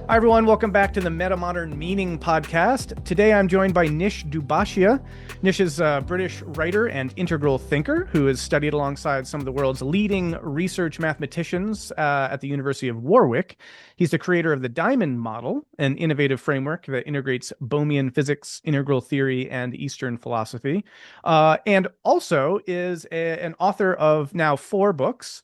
Hi, everyone. Welcome back to the Meta-Modern Meaning podcast. Today, I'm joined by Nish Dubashia. Nish is a British writer and integral thinker who has studied alongside some of the world's leading research mathematicians at the University of Warwick. He's the creator of the Diamond Model, an innovative framework that integrates Bohmian physics, integral theory, and Eastern philosophy, and also is an author of now 4 books,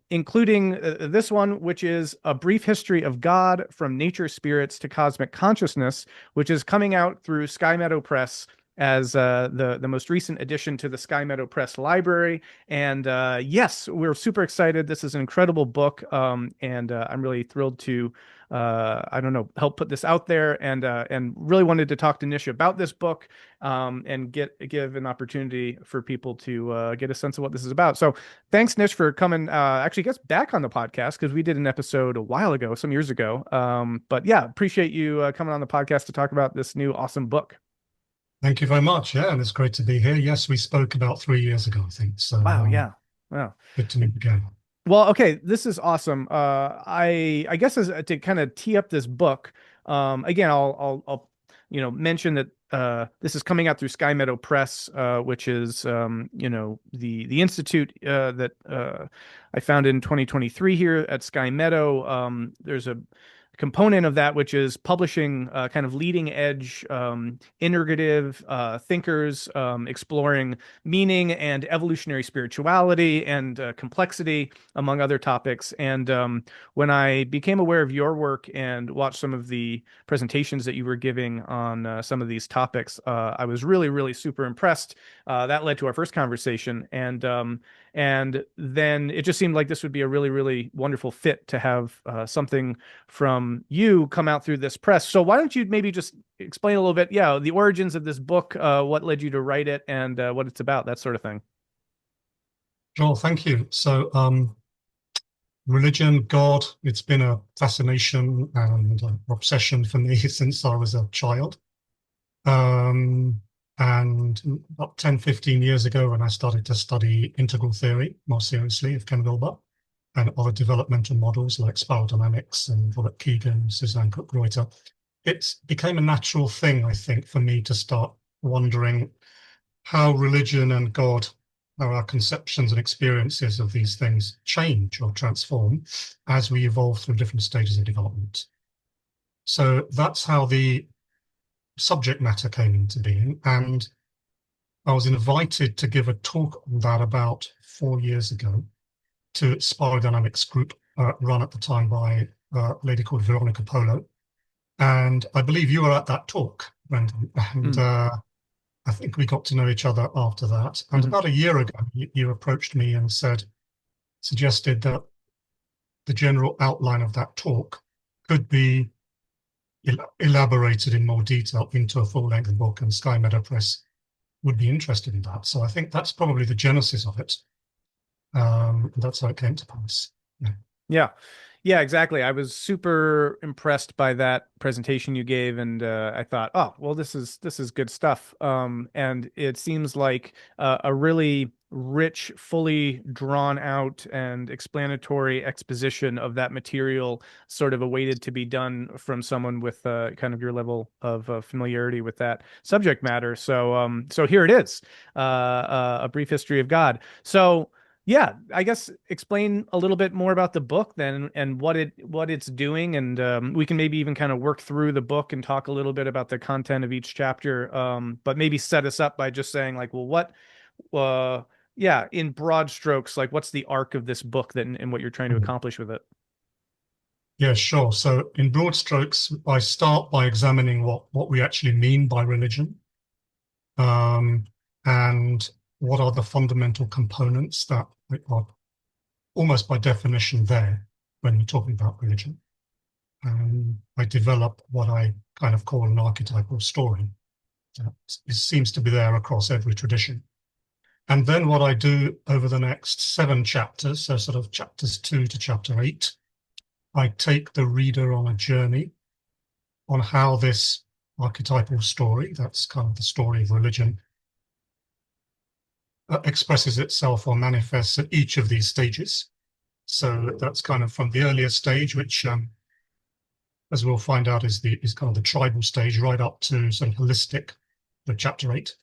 including this one, which is A Brief History of God from Nature Spirits to Cosmic Consciousness, which is coming out through Sky Meadow Press as the most recent addition to the Sky Meadow Press library. And yes, we're super excited. This is an incredible book, and I'm really thrilled to help put this out there, and really wanted to talk to Nish about this book, and give an opportunity for people to get a sense of what this is about. So thanks, Nish, for coming. Actually, gets back on the podcast because we did an episode a while ago, some years ago. But yeah, appreciate you coming on the podcast to talk about this new awesome book. Thank you very much. Yeah, and it's great to be here. Yes, we spoke about 3 years ago, I think. So Wow, yeah, wow. good to meet again. Well, okay, this is awesome. I guess as to kind of tee up this book, again, I'll mention that this is coming out through Sky Meadow Press, which is the institute that I founded in 2023 here at Sky Meadow. There's a component of that, which is publishing kind of leading edge integrative thinkers exploring meaning and evolutionary spirituality and complexity, among other topics. And when I became aware of your work and watched some of the presentations that you were giving on some of these topics, I was really, really super impressed. That led to our first conversation. And then it just seemed like this would be a really, really wonderful fit to have something from you come out through this press. So why don't you maybe just explain a little bit, the origins of this book, what led you to write it, and what it's about, that sort of thing. Joel, thank you. So religion, God, it's been a fascination and obsession for me since I was a child. And about 10, 15 years ago, when I started to study integral theory more seriously of Ken Wilber and other developmental models like spiral dynamics and Robert Keegan, Suzanne Cook-Reuter, it became a natural thing, I think, for me to start wondering how religion and God, how our conceptions and experiences of these things change or transform as we evolve through different stages of development. So that's how the subject matter came into being, and I was invited to give a talk on that about 4 years ago to spiral dynamics group run at the time by a lady called Veronica Polo, and I believe you were at that talk, Brendan, and I think we got to know each other after that. And about a year ago, you approached me and suggested that the general outline of that talk could be elaborated in more detail into a full-length book, and Sky Meadow Press would be interested in that. So I think that's probably the genesis of it. That's how it came to pass. Yeah. Yeah, exactly. I was super impressed by that presentation you gave, and I thought, oh, well, this is good stuff. And it seems like a really rich, fully drawn out and explanatory exposition of that material, sort of awaited to be done from someone with kind of your level of familiarity with that subject matter. So here it is, A Brief History of God. So. Yeah, I guess explain a little bit more about the book then, and what it's doing, and we can maybe even kind of work through the book and talk a little bit about the content of each chapter. But maybe set us up by just saying like, well, in broad strokes, like what's the arc of this book then, and what you're trying to accomplish with it? Yeah, sure. So in broad strokes, I start by examining what we actually mean by religion, and what are the fundamental components that are almost by definition there when we're talking about religion. I develop what I kind of call an archetypal story. It seems to be there across every tradition. And then what I do over the next 7 chapters, so sort of chapters 2 to chapter 8, I take the reader on a journey on how this archetypal story, that's kind of the story of religion, expresses itself or manifests at each of these stages. So that's kind of from the earlier stage, which as we'll find out, is kind of the tribal stage right up to sort of holistic, the chapter 8.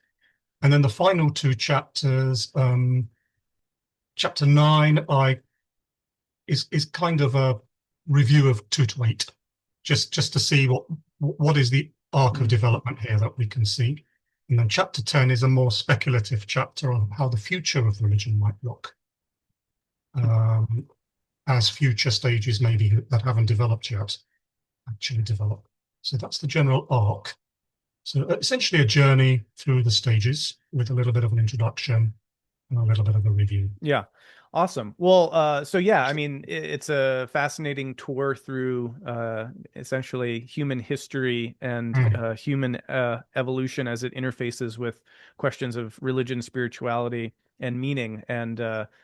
And then the final two chapters, chapter 9, is kind of a review of 2 to 8, just to see what is the arc of development here that we can see. And then chapter 10 is a more speculative chapter on how the future of religion might look, as future stages maybe that haven't developed yet actually develop. So that's the general arc. So essentially a journey through the stages with a little bit of an introduction and a little bit of a review. Yeah. Awesome. Well, so yeah, I mean, it's a fascinating tour through essentially human history and human evolution as it interfaces with questions of religion, spirituality, and meaning. And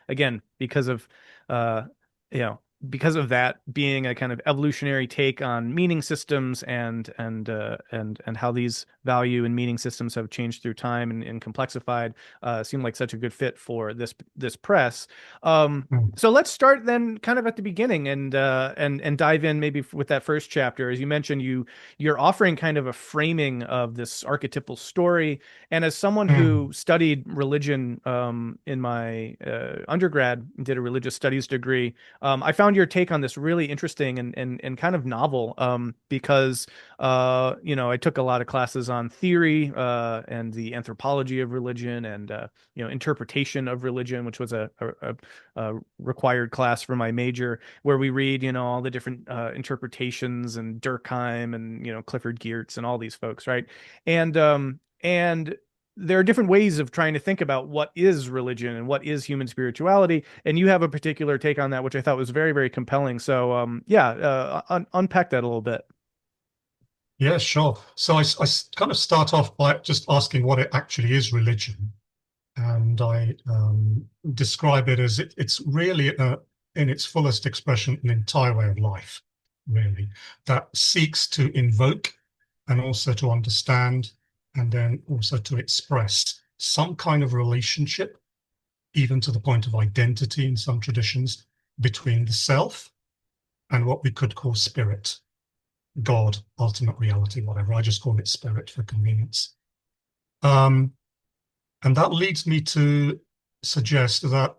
again, because of you know, because of that being a kind of evolutionary take on meaning systems and how these value and meaning systems have changed through time and complexified, seemed like such a good fit for this press. So let's start then kind of at the beginning and dive in maybe with that first chapter. As you mentioned, you're offering kind of a framing of this archetypal story. And as someone who studied religion in my undergrad, did a religious studies degree, I found your take on this really interesting and kind of novel, because I took a lot of classes on theory and the anthropology of religion and interpretation of religion, which was a required class for my major, where we read all the different interpretations and Durkheim and Clifford Geertz and all these folks, right? And there are different ways of trying to think about what is religion and what is human spirituality. And you have a particular take on that, which I thought was very, very compelling. So, unpack that a little bit. Yeah, sure. So I kind of start off by just asking what it actually is, religion. And I describe it as it's really, in its fullest expression, an entire way of life, really, that seeks to invoke and also to understand and then also to express some kind of relationship, even to the point of identity in some traditions, between the self and what we could call spirit, God, ultimate reality, whatever. I just call it spirit for convenience. And that leads me to suggest that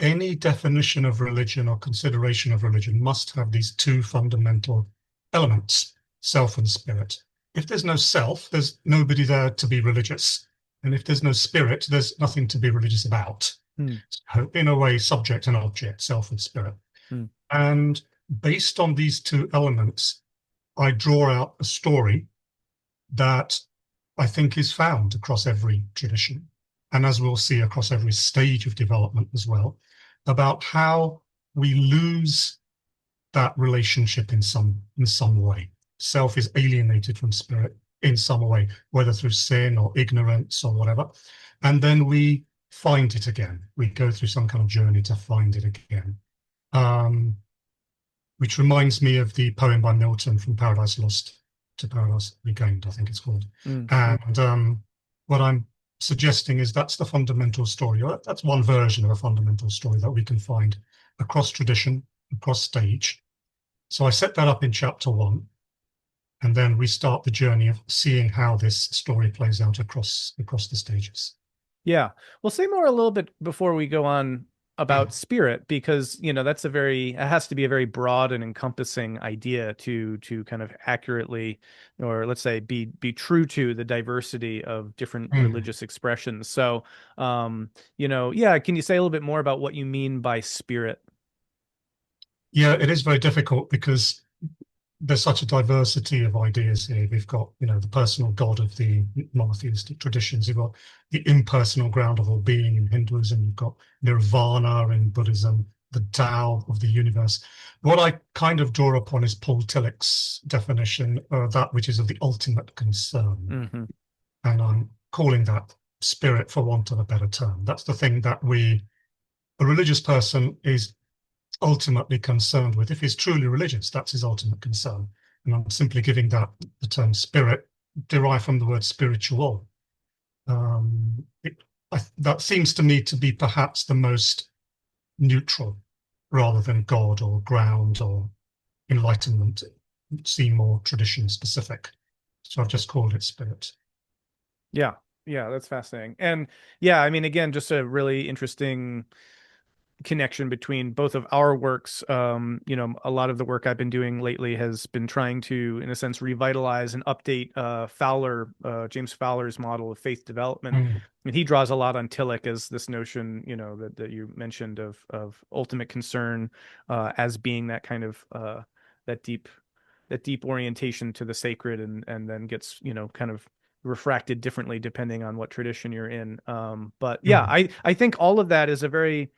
any definition of religion or consideration of religion must have these two fundamental elements, self and spirit. If there's no self, there's nobody there to be religious. And if there's no spirit, there's nothing to be religious about. So in a way, subject and object, self and spirit. And based on these two elements, I draw out a story that I think is found across every tradition, and as we'll see, across every stage of development as well, about how we lose that relationship in some way. Self is alienated from spirit in some way, whether through sin or ignorance or whatever, and then we find it again. We go through some kind of journey to find it again. Which reminds me of the poem by Milton, From Paradise Lost to Paradise Regained, I think it's called. And what I'm suggesting is that's the fundamental story, or that's one version of a fundamental story that we can find across tradition, across stage. So I set that up in chapter 1, and then we start the journey of seeing how this story plays out across the stages. Yeah. Well, say more a little bit before we go on about spirit, because that's it has to be a very broad and encompassing idea to kind of accurately, or let's say be true to the diversity of different religious expressions. So can you say a little bit more about what you mean by spirit? Yeah, it is very difficult because there's such a diversity of ideas here. We've got, the personal God of the monotheistic traditions. You've got the impersonal ground of all being in Hinduism. You've got nirvana in Buddhism, the Tao of the universe. What I kind of draw upon is Paul Tillich's definition, that which is of the ultimate concern. And I'm calling that spirit for want of a better term. That's the thing that a religious person is ultimately concerned with. If he's truly religious, that's his ultimate concern. And I'm simply giving that the term spirit, derived from the word spiritual. That seems to me to be perhaps the most neutral, rather than God or ground or enlightenment. seem more tradition specific. So I've just called it spirit. Yeah. Yeah, that's fascinating. And yeah, I mean, again, just a really interesting connection between both of our works. A lot of the work I've been doing lately has been trying to, in a sense, revitalize and update James Fowler's model of faith development. Mm. And he draws a lot on Tillich as this notion, that you mentioned of ultimate concern as being that kind of that deep that deep orientation to the sacred, and then gets, kind of refracted differently depending on what tradition you're in. But yeah, Mm. I think all of that is a very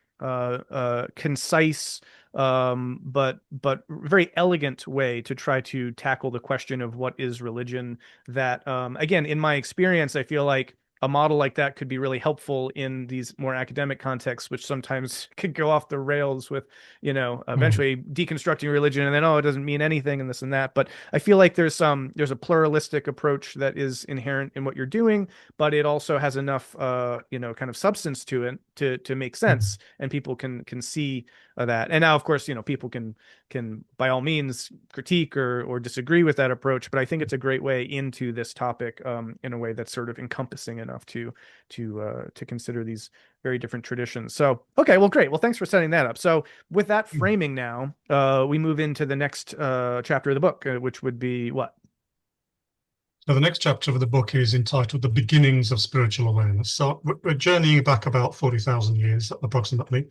concise, but very elegant way to try to tackle the question of what is religion. That, again, in my experience, I feel like a model like that could be really helpful in these more academic contexts, which sometimes could go off the rails with, Mm. eventually deconstructing religion, and then, oh, it doesn't mean anything, and this and that. But I feel like there's a pluralistic approach that is inherent in what you're doing, but it also has enough, kind of substance to it to make Mm. sense, and people can see that. And now, of course, people can by all means critique or disagree with that approach, but I think it's a great way into this topic, in a way that's sort of encompassing enough to consider these very different traditions. So, okay, well, great. Well, thanks for setting that up. So, with that Mm. framing now, we move into the next chapter of the book, which would be what? So the next chapter of the book is entitled The Beginnings of Spiritual Awareness. So we're journeying back about 40,000 years approximately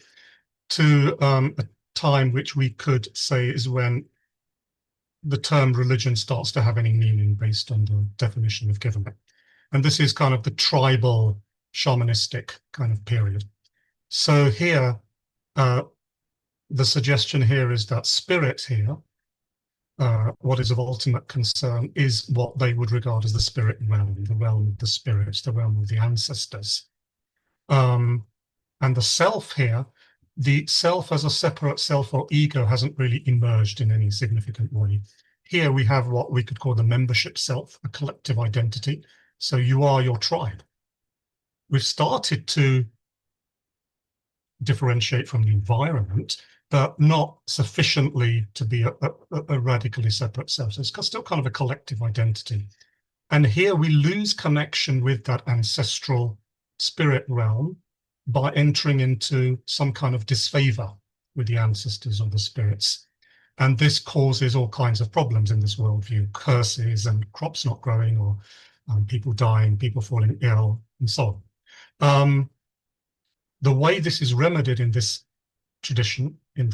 to a time which we could say is when the term religion starts to have any meaning based on the definition we've given it. And this is kind of the tribal, shamanistic kind of period. So here, the suggestion here is that spirit here, what is of ultimate concern, is what they would regard as the spirit realm, the realm of the spirits, the realm of the ancestors. And the self here, the self as a separate self or ego hasn't really emerged in any significant way. Here we have what we could call the membership self, a collective identity. So you are your tribe. We've started to differentiate from the environment, but not sufficiently to be a radically separate self. So it's still kind of a collective identity. And here we lose connection with that ancestral spirit realm by entering into some kind of disfavor with the ancestors or the spirits. And this causes all kinds of problems in this worldview, curses and crops not growing, or people dying, people falling ill, and so on. The way this is remedied in this tradition, at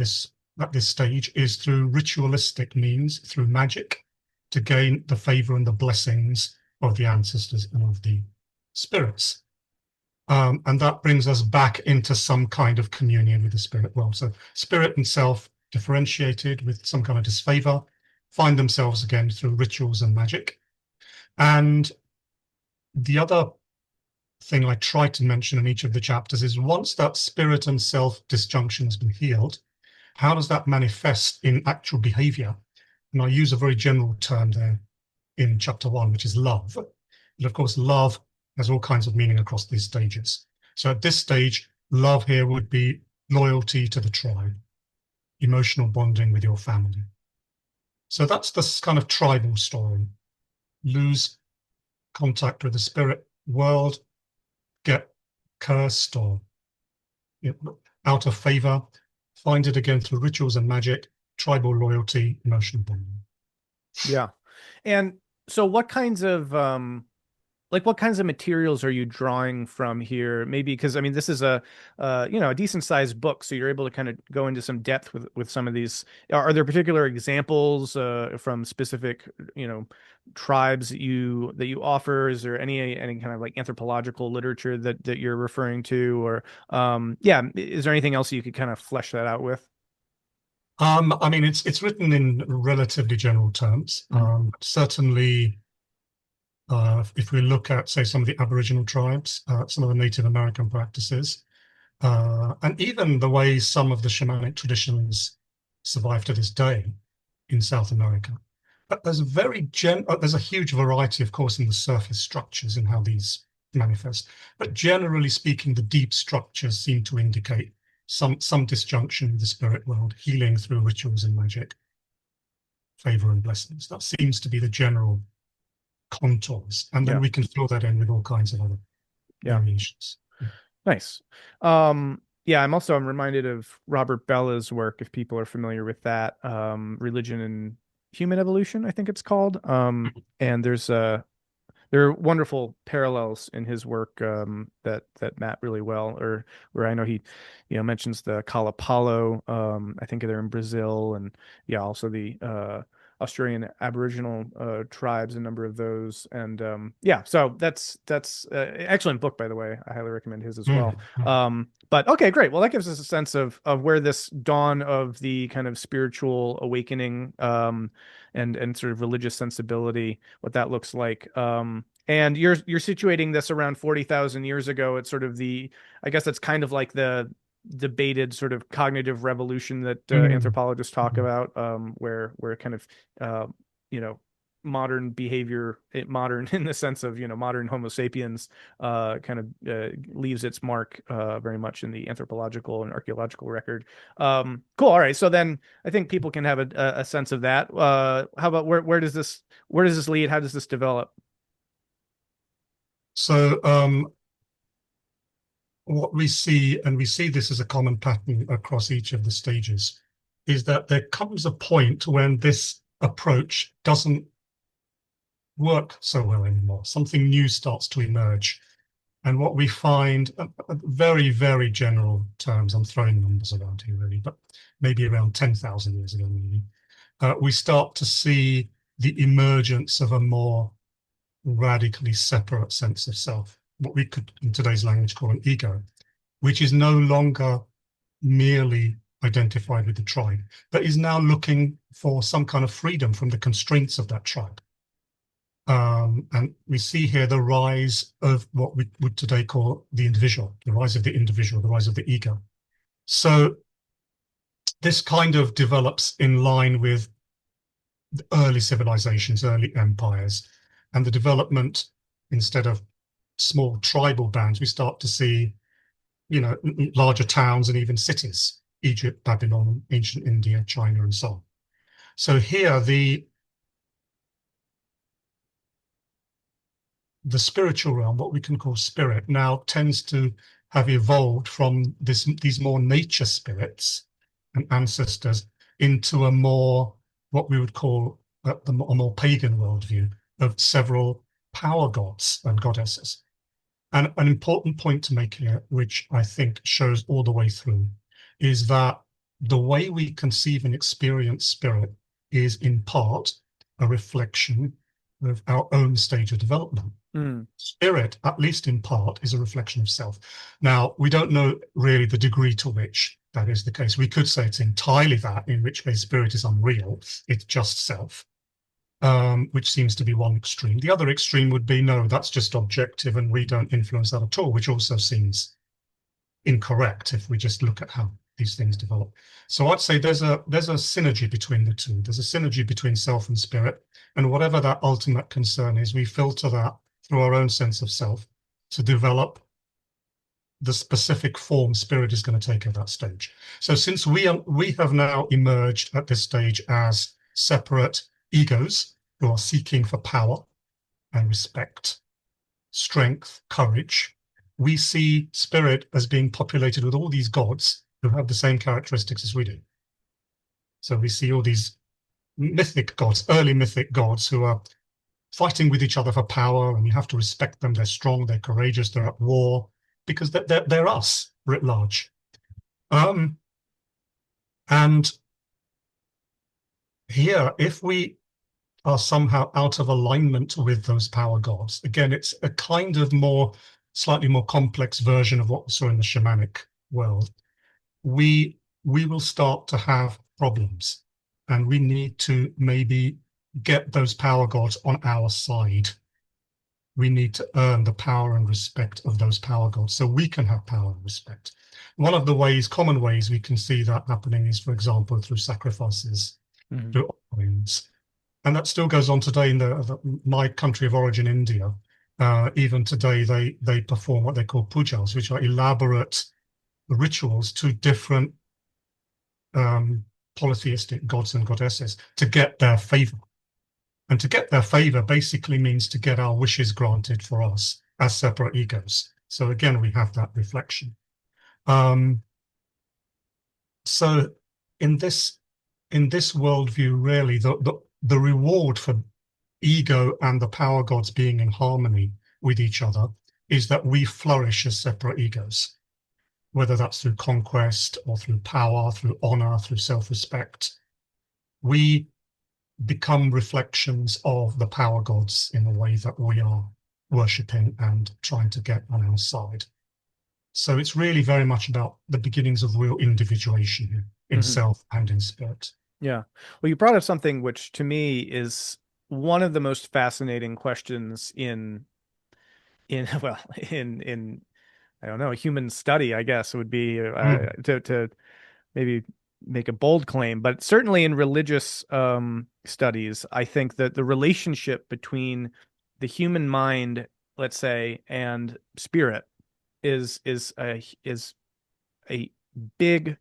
this stage, is through ritualistic means, through magic, to gain the favor and the blessings of the ancestors and of the spirits. And that brings us back into some kind of communion with the spirit world. So spirit and self differentiated with some kind of disfavor, find themselves again through rituals and magic. And the other thing I try to mention in each of the chapters is, once that spirit and self disjunction has been healed, how does that manifest in actual behavior? And I use a very general term there in chapter 1, which is love. But of course, love has all kinds of meaning across these stages. So at this stage, love here would be loyalty to the tribe, emotional bonding with your family. So that's this kind of tribal story. Lose contact with the spirit world, get cursed or out of favor, find it again through rituals and magic, tribal loyalty, emotional bonding. Yeah. And so what kinds of materials are you drawing from here? Maybe because, I mean, this is a decent sized book, so you're able to kind of go into some depth with some of these. Are there particular examples from specific, tribes that you offer? Is there any kind of like anthropological literature that you're referring to, or yeah, is there anything else you could kind of flesh that out with? I mean, it's written in relatively general terms. Mhm. Certainly, if we look at, say, some of the Aboriginal tribes, some of the Native American practices, and even the way some of the shamanic traditions survive to this day in South America. But there's a huge variety, of course, in the surface structures and how these manifest. But generally speaking, the deep structures seem to indicate some disjunction with the spirit world, healing through rituals and magic. favor and blessings. That seems to be the general contours. And then Yeah. we can fill that in with all kinds of other Yeah. variations. Yeah. Nice. Yeah, I'm reminded of Robert Bella's work, if people are familiar with that. Religion and Human Evolution, I think it's called. And there are wonderful parallels in his work that map really well, or where I know he, mentions the Kalapalo. I think they're in Brazil, and yeah, also the Australian Aboriginal tribes, a number of those, and yeah, so that's excellent book, by the way. I highly recommend his as well. But okay, great. Well, that gives us a sense of where this dawn of the kind of spiritual awakening and sort of religious sensibility, what that looks like. And you're situating this around 40,000 years ago. It's sort of I guess that's kind of like the debated sort of cognitive revolution that anthropologists talk about, where kind of modern behavior, modern in the sense of modern Homo sapiens, kind of leaves its mark very much in the anthropological and archaeological record. Cool. All right. So then I think people can have a sense of that. How about where does this lead? How does this develop? So what we see, and we see this as a common pattern across each of the stages, is that there comes a point when this approach doesn't work so well anymore. Something new starts to emerge. And what we find, very, very general terms, I'm throwing numbers around here really, but maybe around 10,000 years ago, maybe, we start to see the emergence of a more radically separate sense of self, what we could in today's language call an ego, which is no longer merely identified with the tribe, but is now looking for some kind of freedom from the constraints of that tribe. And we see here the rise of what we would today call the individual, the rise of the individual, the rise of the ego. So this kind of develops in line with early civilizations, early empires, and the development, instead of small tribal bands, we start to see, larger towns and even cities, Egypt, Babylon, ancient India, China, and so on. So here, the spiritual realm, what we can call spirit, now tends to have evolved from these more nature spirits and ancestors into a more, what we would call a more pagan worldview of several power gods and goddesses. And an important point to make here, which I think shows all the way through, is that the way we conceive and experience spirit is in part a reflection of our own stage of development. Spirit, at least in part, is a reflection of self. Now, we don't know really the degree to which that is the case. We could say it's entirely that, in which case spirit is unreal, it's just self, which seems to be one extreme. The other extreme would be, no, that's just objective and we don't influence that at all, which also seems incorrect if we just look at how these things develop. So I'd say there's a synergy between the two. There's a synergy between self and spirit, and whatever that ultimate concern is, we filter that through our own sense of self to develop the specific form spirit is going to take at that stage. So since we have now emerged at this stage as separate egos who are seeking for power and respect, strength, courage, we see spirit as being populated with all these gods who have the same characteristics as we do. So we see all these mythic gods, early mythic gods, who are fighting with each other for power, and you have to respect them. They're strong, they're courageous, they're at war, because they're us writ large. And here, if we are somehow out of alignment with those power gods, again, it's a kind of slightly more complex version of what we saw in the shamanic world. We will start to have problems, and we need to maybe get those power gods on our side. We need to earn the power and respect of those power gods so we can have power and respect. One of the common ways we can see that happening is, for example, through sacrifices, through offerings. And that still goes on today in my country of origin, India. Even today, they perform what they call pujas, which are elaborate rituals to different polytheistic gods and goddesses to get their favor. And to get their favor basically means to get our wishes granted for us as separate egos. So again, we have that reflection. So in this worldview, really, the reward for ego and the power gods being in harmony with each other is that we flourish as separate egos, whether that's through conquest or through power, through honor, through self-respect. We become reflections of the power gods in a way that we are worshipping and trying to get on our side. So it's really very much about the beginnings of real individuation here in self and in spirit. Yeah. Well, you brought up something which to me is one of the most fascinating questions in well, in I don't know, human study, I guess would be to maybe make a bold claim, but certainly in religious studies, I think that the relationship between the human mind, let's say, and spirit is a big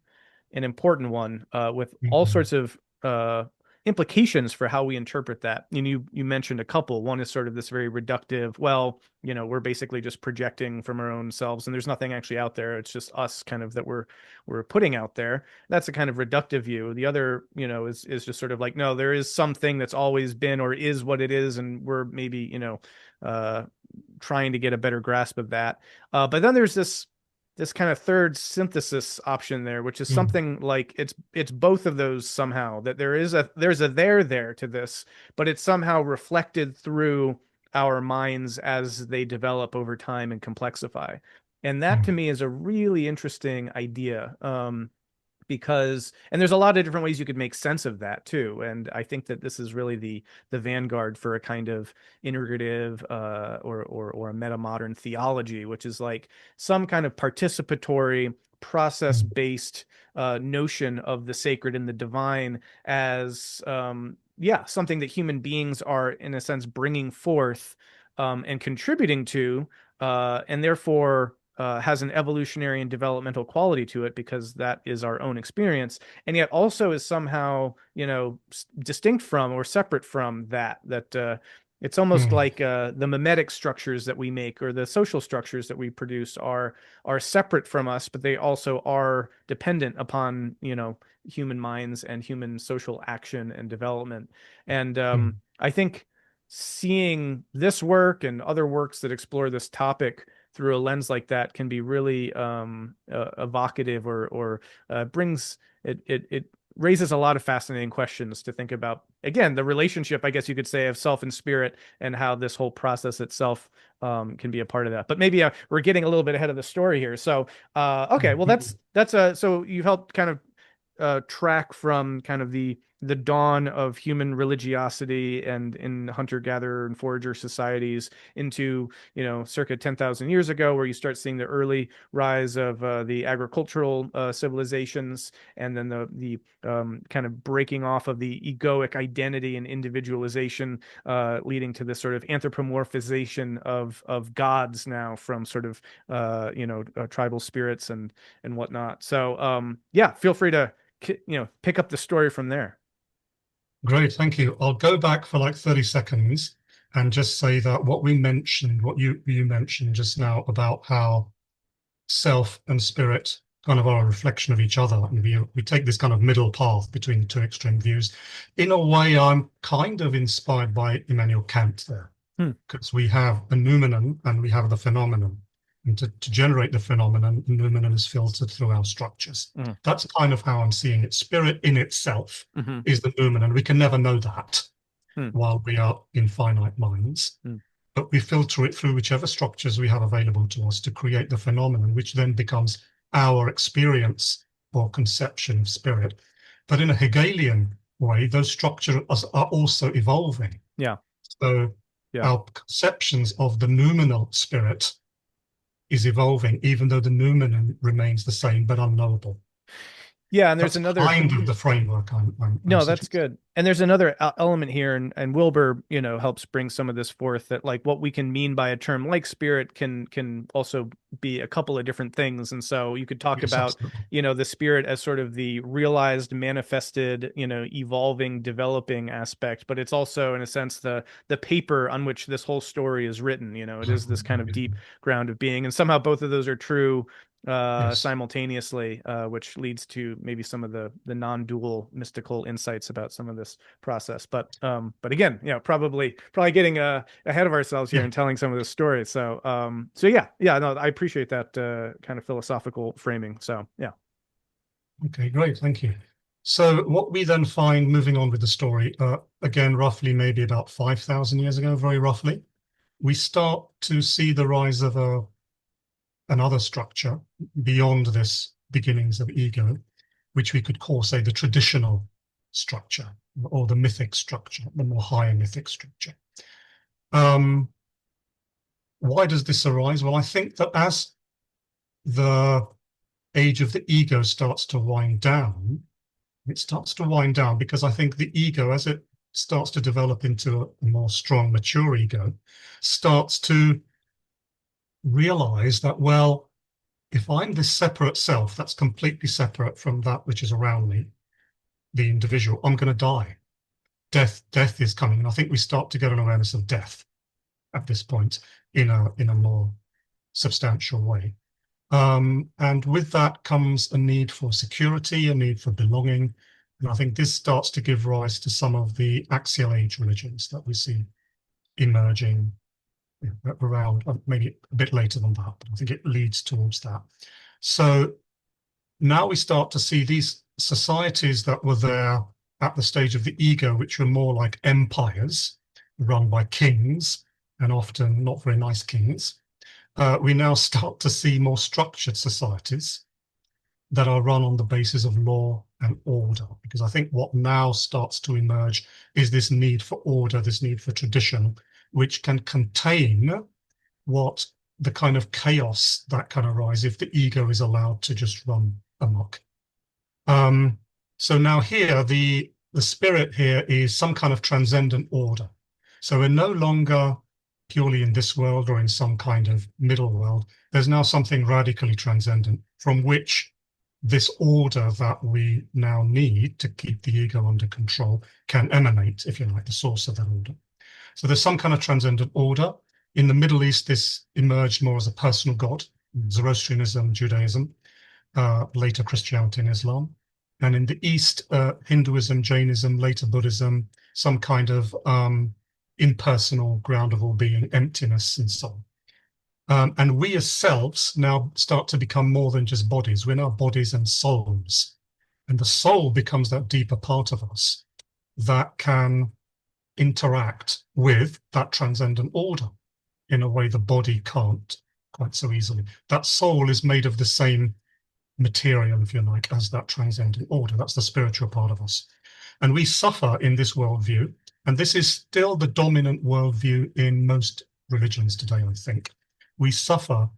and important one with all sorts of implications for how we interpret that. You mentioned a couple. One is sort of this very reductive, well, we're basically just projecting from our own selves and there's nothing actually out there. It's just us kind of that we're putting out there. That's a kind of reductive view. The other, is just sort of like, no, there is something that's always been or is what it is. And we're maybe, trying to get a better grasp of that. But then there's this kind of third synthesis option there, which is something like it's both of those somehow, that there's a there to this, but it's somehow reflected through our minds as they develop over time and complexify. And that to me is a really interesting idea. Because there's a lot of different ways you could make sense of that too. And I think that this is really the vanguard for a kind of integrative or a meta-modern theology, which is like some kind of participatory process-based notion of the sacred and the divine as something that human beings are in a sense bringing forth and contributing to, and therefore has an evolutionary and developmental quality to it because that is our own experience, and yet also is somehow distinct from or separate from that it's almost like the mimetic structures that we make or the social structures that we produce are separate from us, but they also are dependent upon human minds and human social action and development. And I think seeing this work and other works that explore this topic through a lens like that can be really evocative or brings it raises a lot of fascinating questions to think about. Again, the relationship, I guess you could say, of self and spirit and how this whole process itself can be a part of that. But maybe we're getting a little bit ahead of the story here. So, okay, well, so you helped kind of track from kind of the dawn of human religiosity and in hunter-gatherer and forager societies into, circa 10,000 years ago, where you start seeing the early rise of the agricultural civilizations, and then the kind of breaking off of the egoic identity and individualization, leading to this sort of anthropomorphization of gods now from sort of tribal spirits and whatnot. So feel free to pick up the story from there. Great, thank you. I'll go back for like 30 seconds and just say that what you mentioned just now about how self and spirit kind of are a reflection of each other, and we take this kind of middle path between the two extreme views. In a way, I'm kind of inspired by Immanuel Kant there, because we have a noumenon and we have the phenomenon. And to generate the phenomenon, the noumenon is filtered through our structures. That's kind of how I'm seeing it. Spirit in itself is the noumenon. We can never know that while we are in finite minds. But we filter it through whichever structures we have available to us to create the phenomenon, which then becomes our experience or conception of spirit. But in a Hegelian way, those structures are also evolving. So our conceptions of the noumenal spirit is evolving, even though the noumenon remains the same but unknowable. Yeah, and there's That's another. kind of the framework I'm No, that's suggesting. good. And there's another element here, and Wilbur, helps bring some of this forth, that like what we can mean by a term like spirit can also be a couple of different things. And so you could talk Yes, about, absolutely. the spirit as sort of the realized, manifested, evolving, developing aspect, but it's also in a sense the paper on which this whole story is written. It is Exactly. this kind of deep ground of being, and somehow both of those are true Yes. simultaneously, which leads to maybe some of the non-dual mystical insights about some of this process. But again, probably getting ahead of ourselves here Yeah. and telling some of this story. So yeah, no, I appreciate that kind of philosophical framing. So yeah. Okay, great. Thank you. So what we then find, moving on with the story, again, roughly maybe about 5,000 years ago, very roughly, we start to see the rise of another structure beyond this beginnings of ego, which we could call, say, the traditional structure or the mythic structure, the more higher mythic structure. Um, why does this arise? Well, I think that as the age of the ego starts to wind down, it starts to wind down because I think the ego, as it starts to develop into a more strong, mature ego, starts to realize that, well, if I'm this separate self that's completely separate from that which is around me, the individual, I'm going to die. Death is coming. And I think we start to get an awareness of death at this point in a more substantial way. And with that comes a need for security, a need for belonging. And I think this starts to give rise to some of the Axial Age religions that we see emerging around, maybe a bit later than that, but I think it leads towards that. So now we start to see these societies that were there at the stage of the ego, which were more like empires run by kings and often not very nice kings. We now start to see more structured societies that are run on the basis of law and order, because I think what now starts to emerge is this need for order, this need for tradition, which can contain what the kind of chaos that can arise if the ego is allowed to just run amok. So now here, the spirit here is some kind of transcendent order. So we're no longer purely in this world or in some kind of middle world. There's now something radically transcendent from which this order that we now need to keep the ego under control can emanate, if you like, the source of that order. So there's some kind of transcendent order. In the Middle East, this emerged more as a personal god, Zoroastrianism, Judaism, later Christianity and Islam. And in the East, Hinduism, Jainism, later Buddhism, some kind of impersonal ground of all being, emptiness, and so on. And we as selves now start to become more than just bodies. We're now bodies and souls. And the soul becomes that deeper part of us that can interact with that transcendent order in a way the body can't quite so easily. That soul is made of the same material, if you like, as that transcendent order. That's the spiritual part of us. And we suffer in this worldview. And this is still the dominant worldview in most religions today, I think. We suffer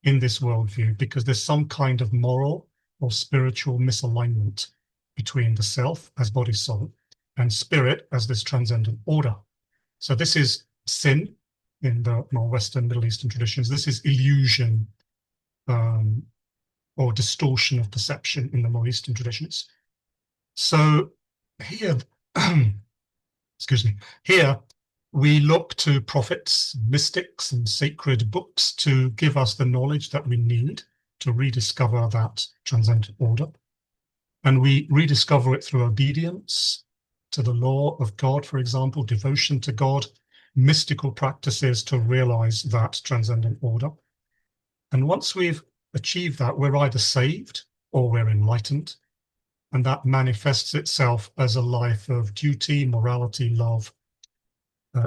in this worldview because there's some kind of moral or spiritual misalignment between the self as body soul and spirit as this transcendent order. So this is sin in the more Western Middle Eastern traditions. This is illusion or distortion of perception in the more Eastern traditions. So here, excuse me, here we look to prophets, mystics, and sacred books to give us the knowledge that we need to rediscover that transcendent order. And we rediscover it through obedience to the law of God, for example, devotion to God, mystical practices to realize that transcendent order. And once we've achieved that, we're either saved or we're enlightened. And that manifests itself as a life of duty, morality, love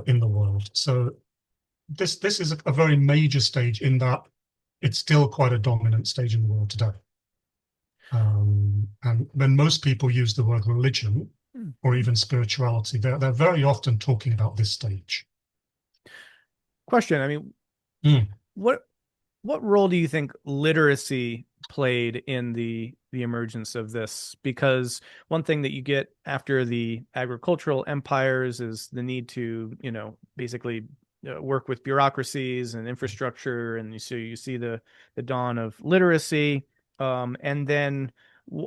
in the world. So this is a very major stage in that it's still quite a dominant stage in the world today. And when most people use the word religion or even spirituality, they're very often talking about this stage. Question. I mean, Mm. what what role do you think literacy played in the emergence of this? Because one thing that you get after the agricultural empires is the need to, basically work with bureaucracies and infrastructure, and so you see the dawn of literacy, and then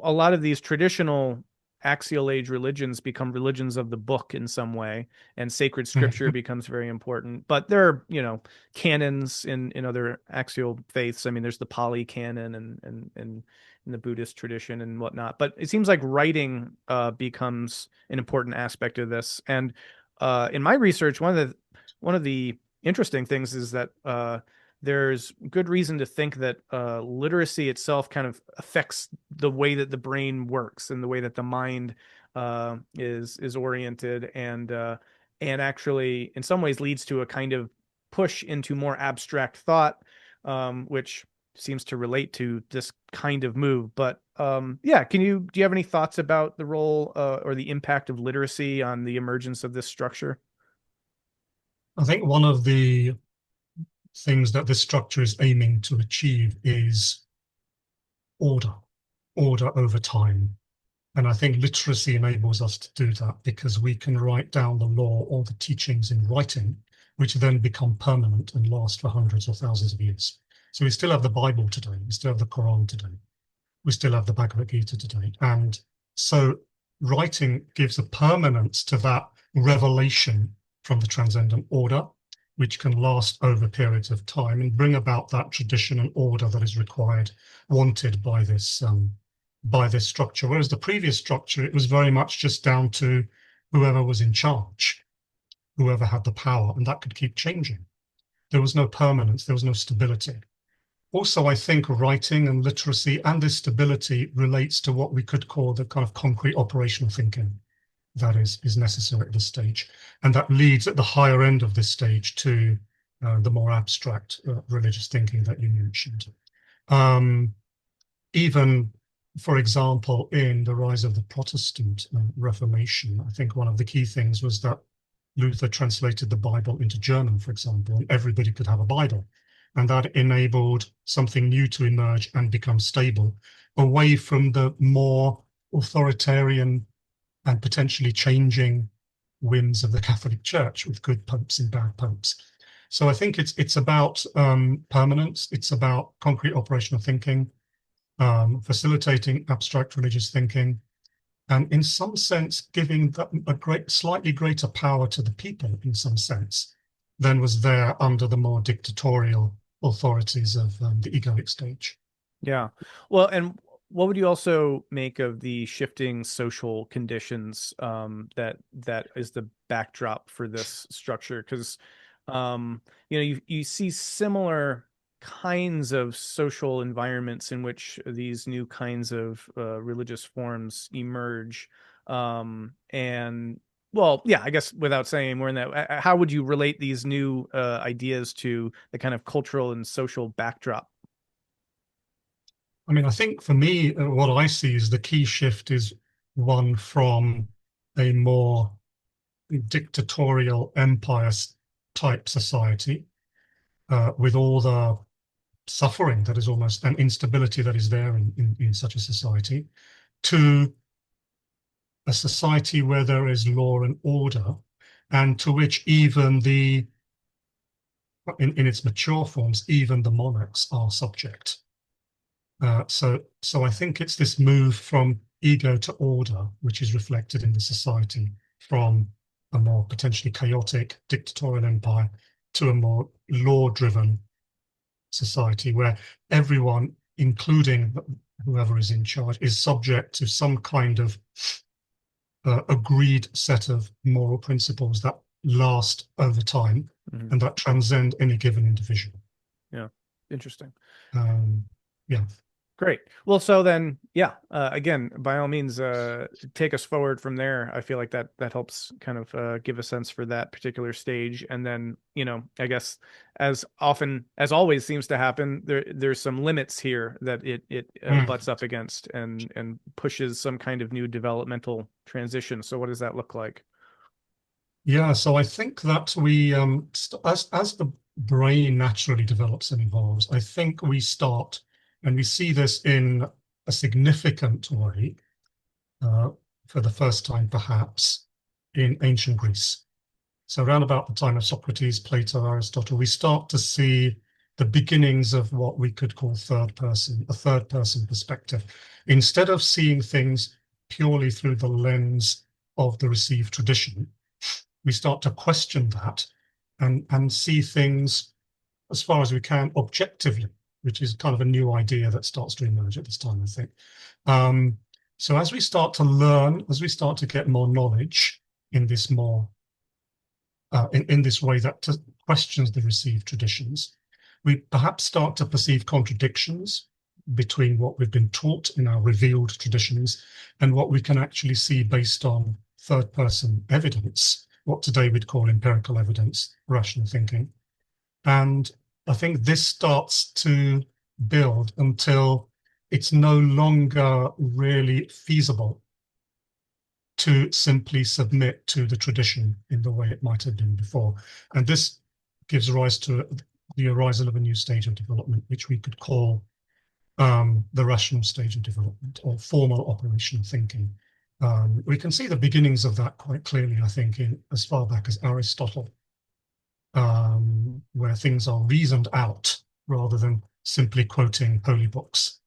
a lot of these traditional axial age religions become religions of the book in some way, and sacred scripture Mhm. becomes very important. But there are, canons in other axial faiths. I mean, there's the Pali canon and in the Buddhist tradition and whatnot. But it seems like writing becomes an important aspect of this. And in my research, one of the interesting things is that there's good reason to think that literacy itself kind of affects the way that the brain works and the way that the mind is oriented, and actually in some ways leads to a kind of push into more abstract thought, which seems to relate to this kind of move. But yeah, do you have any thoughts about the role or the impact of literacy on the emergence of this structure? I think one of the things that this structure is aiming to achieve is order, order over time. And I think literacy enables us to do that because we can write down the law or the teachings in writing, which then become permanent and last for hundreds or thousands of years. So we still have the Bible today, we still have the Quran today, we still have the Bhagavad Gita today. And so writing gives a permanence to that revelation from the transcendent order, which can last over periods of time and bring about that tradition and order that is required, wanted by this structure. Whereas the previous structure, it was very much just down to whoever was in charge, whoever had the power, and that could keep changing. There was no permanence, there was no stability. Also, I think writing and literacy and this stability relates to what we could call the kind of concrete operational thinking that is necessary at this stage. And that leads at the higher end of this stage to the more abstract religious thinking that you mentioned. Even, for example, in the rise of the Protestant Reformation, I think one of the key things was that Luther translated the Bible into German, for example, and everybody could have a Bible. And that enabled something new to emerge and become stable, away from the more authoritarian and potentially changing whims of the Catholic Church with good popes and bad popes. So I think it's about permanence, it's about concrete operational thinking, facilitating abstract religious thinking, and in some sense giving slightly greater power to the people in some sense than was there under the more dictatorial authorities of the egoic stage. Yeah. Well, and what would you also make of the shifting social conditions that is the backdrop for this structure? Because you see similar kinds of social environments in which these new kinds of religious forms emerge. And well, yeah, I guess without saying more than that, how would you relate these new ideas to the kind of cultural and social backdrop? I mean, I think for me, what I see is the key shift is one from a more dictatorial empire type society with all the suffering that is almost an instability that is there in such a society, to a society where there is law and order, and to which even in its mature forms, even the monarchs are subject. So I think it's this move from ego to order, which is reflected in the society, from a more potentially chaotic dictatorial empire to a more law-driven society where everyone, including whoever is in charge, is subject to some kind of agreed set of moral principles that last over time and that transcend any given individual. Yeah, interesting. Yeah. Great. Well, so then, yeah, again, by all means, take us forward from there. I feel like that helps kind of give a sense for that particular stage. And then, I guess as often as always seems to happen, there's some limits here that it butts up against and pushes some kind of new developmental transition. So what does that look like? Yeah, so I think that we, as brain naturally develops and evolves, I think we start, and we see this in a significant way, uh, for the first time perhaps, in ancient Greece. So around about the time of Socrates, Plato, Aristotle, we start to see the beginnings of what we could call a third person perspective. Instead of seeing things purely through the lens of the received tradition, we start to question that and see things as far as we can objectively, which is kind of a new idea that starts to emerge at this time, I think. So as we start to learn, as we start to get more knowledge in this more in this way that questions the received traditions, we perhaps start to perceive contradictions between what we've been taught in our revealed traditions and what we can actually see based on third-person evidence, what today we'd call empirical evidence, rational thinking. And I think this starts to build until it's no longer really feasible to simply submit to the tradition in the way it might have been before. And this gives rise to the arisal of a new stage of development, which we could call the rational stage of development or formal operational thinking. We can see the beginnings of that quite clearly, I think, in as far back as Aristotle, where things are reasoned out rather than simply quoting holy books.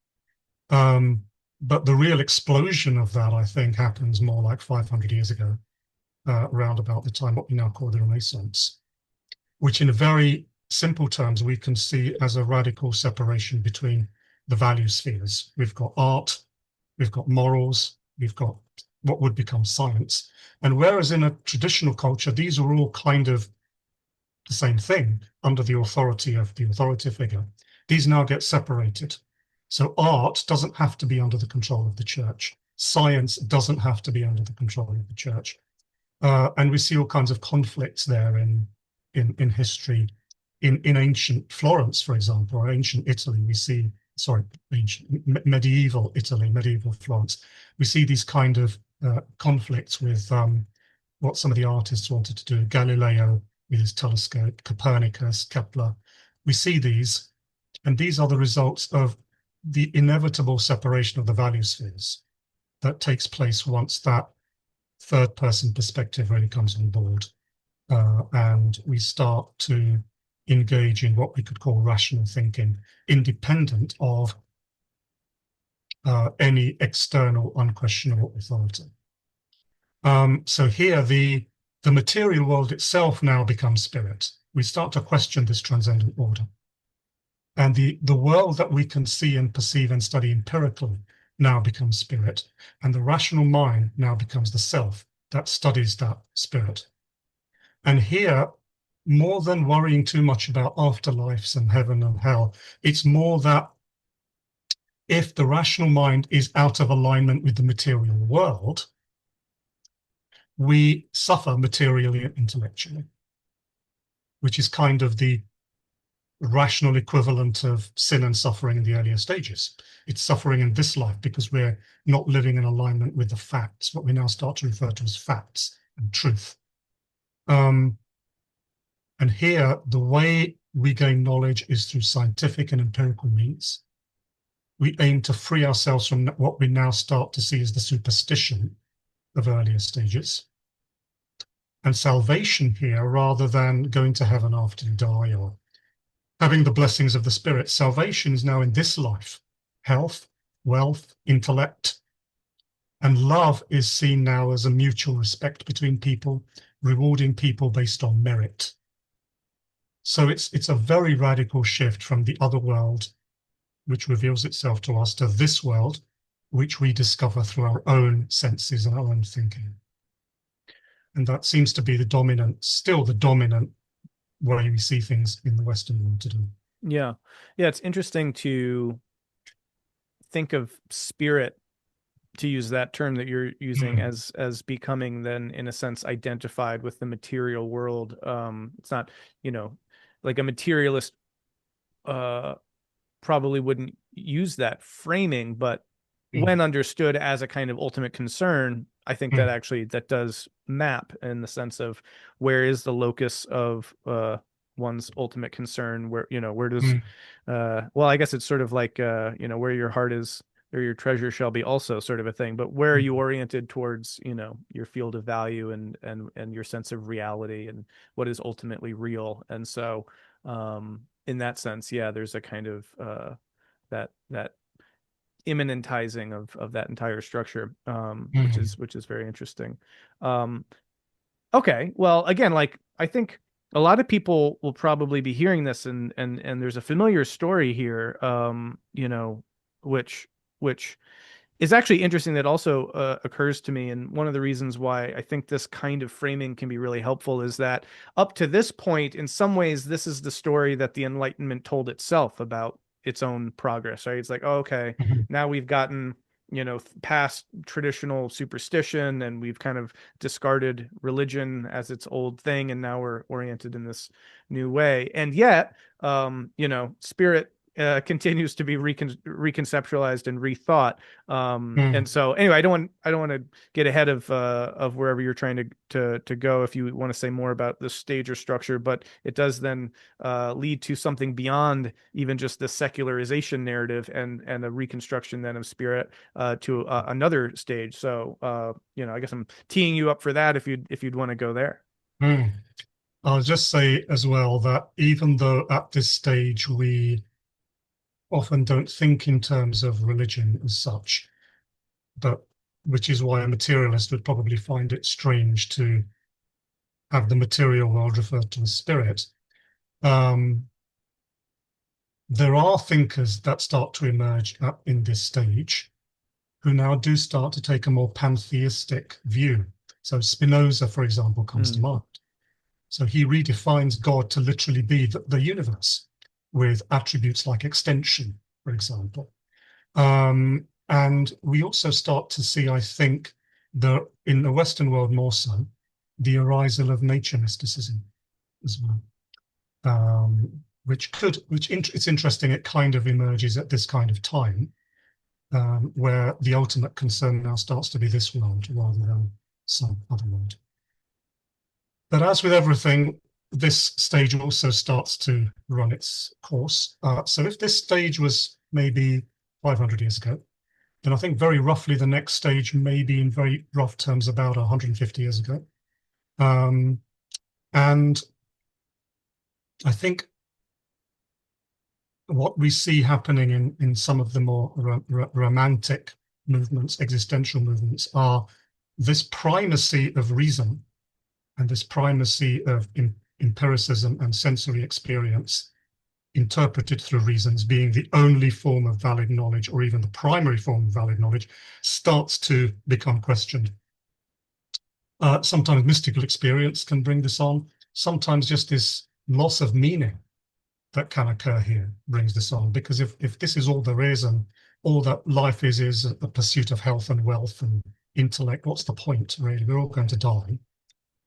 But the real explosion of that, I think, happens more like 500 years ago, around about the time what we now call the Renaissance, which in very simple terms we can see as a radical separation between the value spheres. We've got art, we've got morals, we've got what would become science. And whereas in a traditional culture, these are all kind of the same thing under the authority of the authority figure, these now get separated. So art doesn't have to be under the control of the church. Science doesn't have to be under the control of the church. And we see all kinds of conflicts there in history. In ancient Florence, for example, or ancient Italy, we see, sorry, medieval Italy, medieval Florence, we see these kind of conflicts with what some of the artists wanted to do. Galileo with his telescope, Copernicus, Kepler. We see these, and these are the results of the inevitable separation of the value spheres that takes place once that third person perspective really comes on board. And we start to engage in what we could call rational thinking, independent of any external unquestionable authority. So here the material world itself now becomes spirit. We start to question this transcendent order. And the world that we can see and perceive and study empirically now becomes spirit. And the rational mind now becomes the self that studies that spirit. And here, more than worrying too much about afterlives and heaven and hell, it's more that if the rational mind is out of alignment with the material world, we suffer materially and intellectually, which is kind of the rational equivalent of sin and suffering in the earlier stages. It's suffering in this life because we're not living in alignment with the facts, what we now start to refer to as facts and truth. And here, the way we gain knowledge is through scientific and empirical means. We aim to free ourselves from what we now start to see as the superstition of earlier stages. And salvation here, rather than going to heaven after you die or having the blessings of the spirit, salvation is now in this life. Health, wealth, intellect, and love is seen now as a mutual respect between people, rewarding people based on merit. So it's a very radical shift from the other world, which reveals itself to us, to this world, which we discover through our own senses and our own thinking. And that seems to be still the dominant way we see things in the Western world today. Yeah. Yeah, it's interesting to think of spirit, to use that term that you're using, as becoming then, in a sense, identified with the material world. It's not, like a materialist probably wouldn't use that framing, but when understood as a kind of ultimate concern, I think that actually that does map in the sense of where is the locus of one's ultimate concern? Where, where does, Mm. well, I guess it's sort of like, where your heart is, there your treasure shall be also, sort of a thing. But where are you oriented towards, your field of value and your sense of reality and what is ultimately real? And so, in that sense, yeah, there's a kind of that immanentizing of that entire structure, Mm. which is very interesting. Um, okay, well, again, like I think a lot of people will probably be hearing this, and there's a familiar story here, which which is actually interesting that also occurs to me. And one of the reasons why I think this kind of framing can be really helpful is that up to this point, in some ways, this is the story that the Enlightenment told itself about its own progress, right? It's like, oh, okay, Mhm. now we've gotten, past traditional superstition and we've kind of discarded religion as its old thing. And now we're oriented in this new way. And yet, spirit continues to be reconceptualized and rethought. And Mm. so anyway, I don't want to get ahead of wherever you're trying to go if you want to say more about the stage or structure, but it does then lead to something beyond even just the secularization narrative and a reconstruction then of spirit to another stage. So I guess I'm teeing you up for that if you'd want to go there. Mm. I'll just say as well that even though at this stage we often don't think in terms of religion as such, but which is why a materialist would probably find it strange to have the material world referred to as spirit. Um, there are thinkers that start to emerge in this stage who now do start to take a more pantheistic view. So Spinoza, for example, comes to Mm. mind. So he redefines God to literally be the universe with attributes like extension, for example. And we also start to see, I think, in the Western world more so, the arisal of nature mysticism as well. It's interesting, it kind of emerges at this kind of time, where the ultimate concern now starts to be this world rather than some other world. But as with everything, this stage also starts to run its course. So if this stage was maybe 500 years ago, then I think very roughly the next stage may be in very rough terms about 150 years ago. And I think what we see happening in some of the more romantic movements, existential movements, are this primacy of reason and this primacy of empiricism and sensory experience interpreted through reasons being the only form of valid knowledge, or even the primary form of valid knowledge, starts to become questioned. Sometimes mystical experience can bring this on. Sometimes just this loss of meaning that can occur here brings this on. Because if this is all there is and all that life is a pursuit of health and wealth and intellect, what's the point, really? We're all going to die.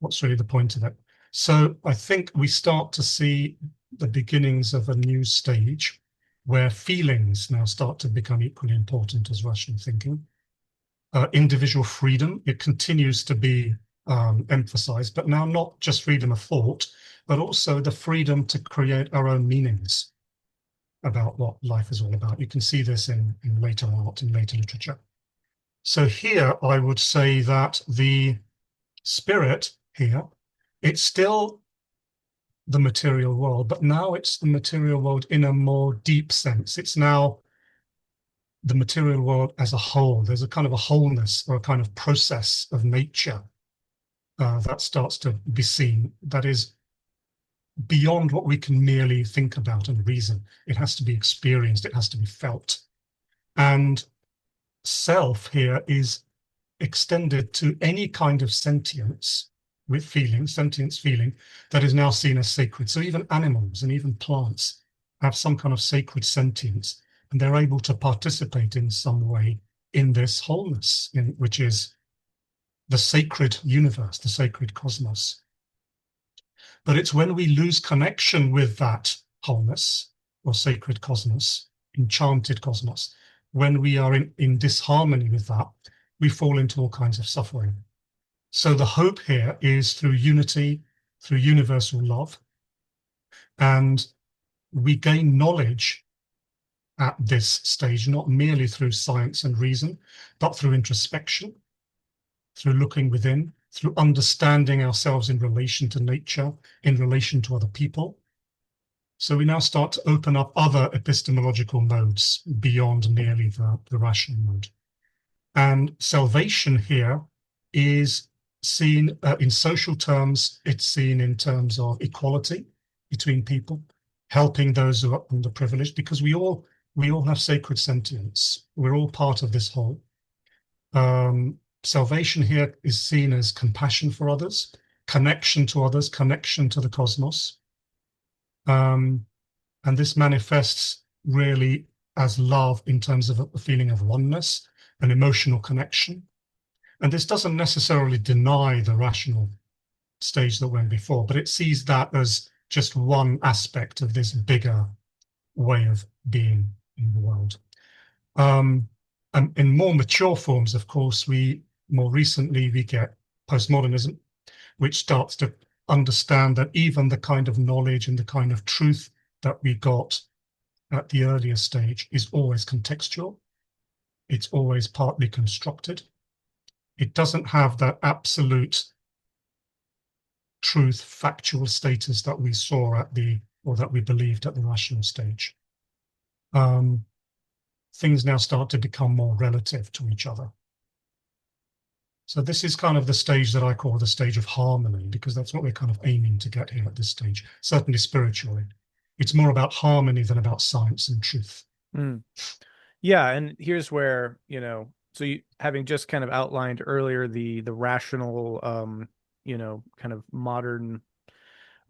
What's really the point of it? So I think we start to see the beginnings of a new stage where feelings now start to become equally important as rational thinking. Individual freedom, it continues to be emphasized, but now not just freedom of thought, but also the freedom to create our own meanings about what life is all about. You can see this in later art, in later literature. So here I would say that the spirit here, it's still the material world, but now it's the material world in a more deep sense. It's now the material world as a whole. There's a kind of a wholeness or a kind of process of nature that starts to be seen that is beyond what we can merely think about and reason. It has to be experienced, it has to be felt. And self here is extended to any kind of sentience with feeling, sentience feeling, that is now seen as sacred. So even animals and even plants have some kind of sacred sentience, and they're able to participate in some way in this wholeness, which is the sacred universe, the sacred cosmos. But it's when we lose connection with that wholeness or sacred cosmos, enchanted cosmos, when we are in disharmony with that, we fall into all kinds of suffering. So the hope here is through unity, through universal love, And we gain knowledge at this stage, not merely through science and reason, but through introspection, through looking within, through understanding ourselves in relation to nature, in relation to other people. So we now start to open up other epistemological modes beyond merely the rational mode. And salvation here is seen in social terms, it's seen in terms of equality between people, helping those who are underprivileged, because we all have sacred sentience. We're all part of this whole. Salvation here is seen as compassion for others, connection to others, connection to the cosmos. And this manifests really as love in terms of a feeling of oneness, an emotional connection. And this doesn't necessarily deny the rational stage that went before, but it sees that as just one aspect of this bigger way of being in the world. And in more mature forms, of course, more recently we get postmodernism, which starts to understand that even the kind of knowledge and the kind of truth that we got at the earlier stage is always contextual. It's always partly constructed. It doesn't have that absolute truth, factual status that we saw or that we believed at the rational stage. Things now start to become more relative to each other. So this is kind of the stage that I call the stage of harmony, because that's what we're kind of aiming to get here at this stage, certainly spiritually. It's more about harmony than about science and truth. Mm. Yeah, and here's where, so having just kind of outlined earlier the rational, kind of modern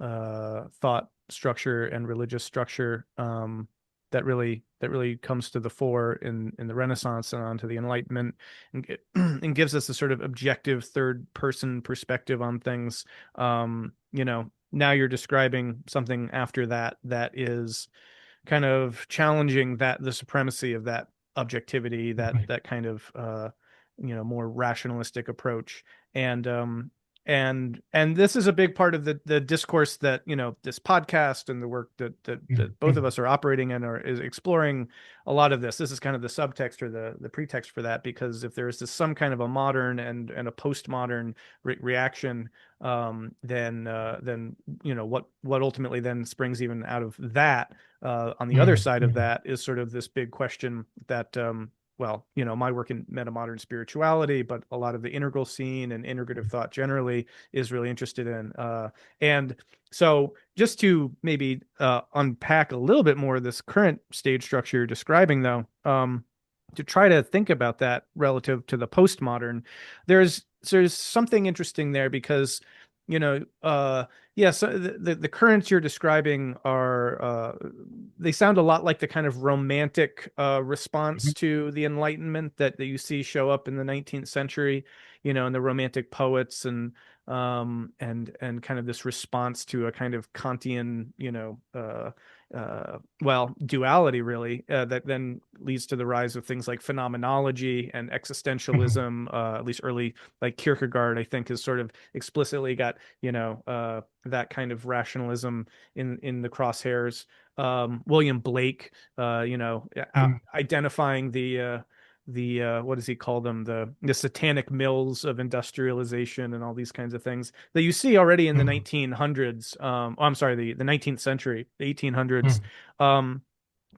thought structure and religious structure that really comes to the fore in the Renaissance and onto the Enlightenment, and gives us a sort of objective third person perspective on things. Now you're describing something after that is kind of challenging the supremacy of that objectivity, that kind of more rationalistic approach. And this is a big part of the discourse that this podcast and the work that both of us are operating in is exploring a lot of this. This is kind of the subtext or the pretext for that, because if there is some kind of a modern and a postmodern reaction, then what ultimately then springs even out of that on the other side of that is sort of this big question that my work in metamodern spirituality, but a lot of the integral scene and integrative thought generally is really interested in. And so just to maybe unpack a little bit more of this current stage structure you're describing, though, to try to think about that relative to the postmodern, there's something interesting there, because so the currents you're describing are they sound a lot like the kind of romantic response to the Enlightenment that you see show up in the 19th century, in the romantic poets, and kind of this response to a kind of Kantian, duality, really, that then leads to the rise of things like phenomenology and existentialism. At least early, like Kierkegaard, I think, has sort of explicitly got that kind of rationalism in the crosshairs. William Blake, identifying the what does he call them, the satanic mills of industrialization and all these kinds of things that you see already in the 1900s. I'm sorry, the 19th century, the 1800s.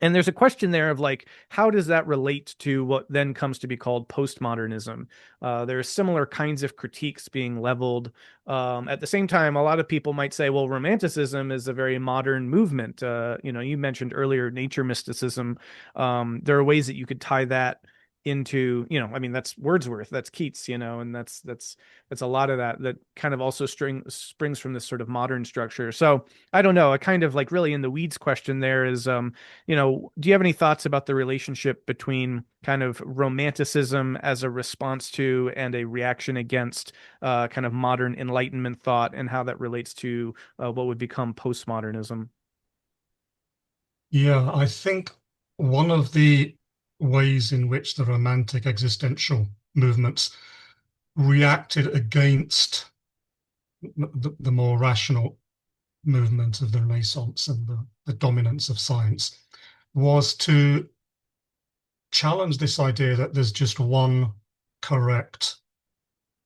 And there's a question there of like, how does that relate to what then comes to be called postmodernism? There are similar kinds of critiques being leveled. At the same time, a lot of people might say, well, Romanticism is a very modern movement. You mentioned earlier nature mysticism. There are ways that you could tie that into, that's Wordsworth, that's Keats, and that's a lot of that kind of also springs from this sort of modern structure. So I don't know, a kind of like really in the weeds question there is, do you have any thoughts about the relationship between kind of Romanticism as a response to and a reaction against kind of modern Enlightenment thought, and how that relates to what would become postmodernism? Yeah, I think one of the ways in which the romantic existential movements reacted against the more rational movement of the Renaissance and the dominance of science was to challenge this idea that there's just one correct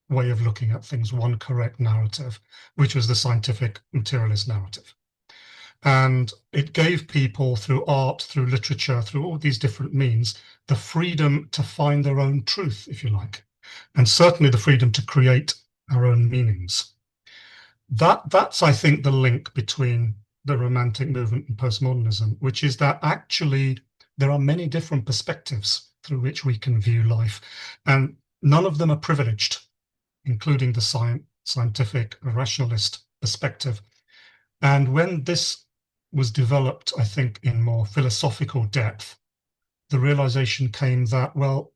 way of looking at things, one correct narrative, which was the scientific materialist narrative. And it gave people, through art, through literature, through all these different means, the freedom to find their own truth, if you like, and certainly the freedom to create our own meanings. That's, I think, the link between the Romantic movement and postmodernism, which is that actually there are many different perspectives through which we can view life, and none of them are privileged, including the scientific rationalist perspective. And when this was developed, I think, in more philosophical depth, the realization came that, well,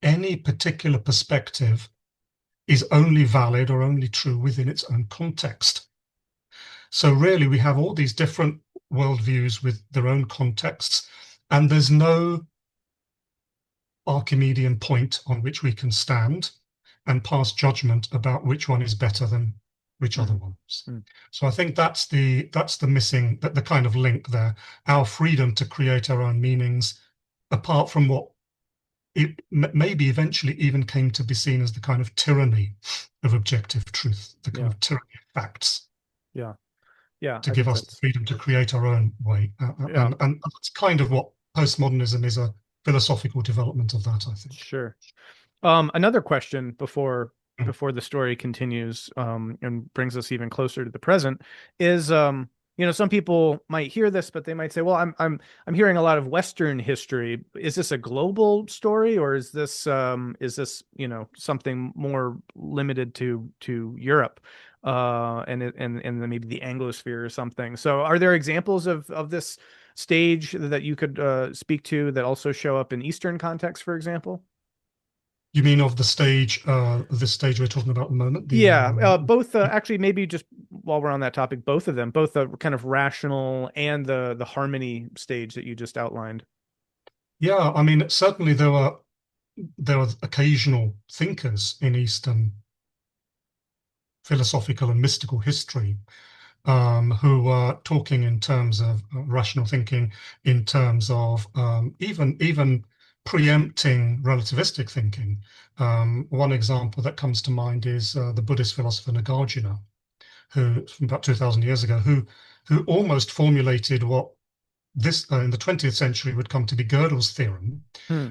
any particular perspective is only valid or only true within its own context. So really, we have all these different worldviews with their own contexts, and there's no Archimedean point on which we can stand and pass judgment about which one is better than which other ones. So I think that's the missing, the kind of link there, our freedom to create our own meanings, apart from what it maybe eventually even came to be seen as the kind of tyranny of objective truth, the kind of tyranny of facts. Yeah. To give us the freedom to create our own way. And that's kind of what postmodernism is, a philosophical development of that, I think. Sure. Another question before the story continues and brings us even closer to the present is, some people might hear this, but they might say, well, I'm hearing a lot of Western history. Is this a global story, or is this something more limited to Europe and maybe the Anglosphere or something? So are there examples of this stage that you could speak to that also show up in Eastern context, for example? You mean of the stage, this stage we're talking about at the moment? Both, actually, maybe just while we're on that topic, both of them, both the kind of rational and the harmony stage that you just outlined. Yeah, I mean, certainly there were occasional thinkers in Eastern philosophical and mystical history who were talking in terms of rational thinking, in terms of even preempting relativistic thinking. One example that comes to mind is the Buddhist philosopher Nagarjuna, who, from about 2,000 years ago, who almost formulated what this in the 20th century would come to be Gödel's theorem,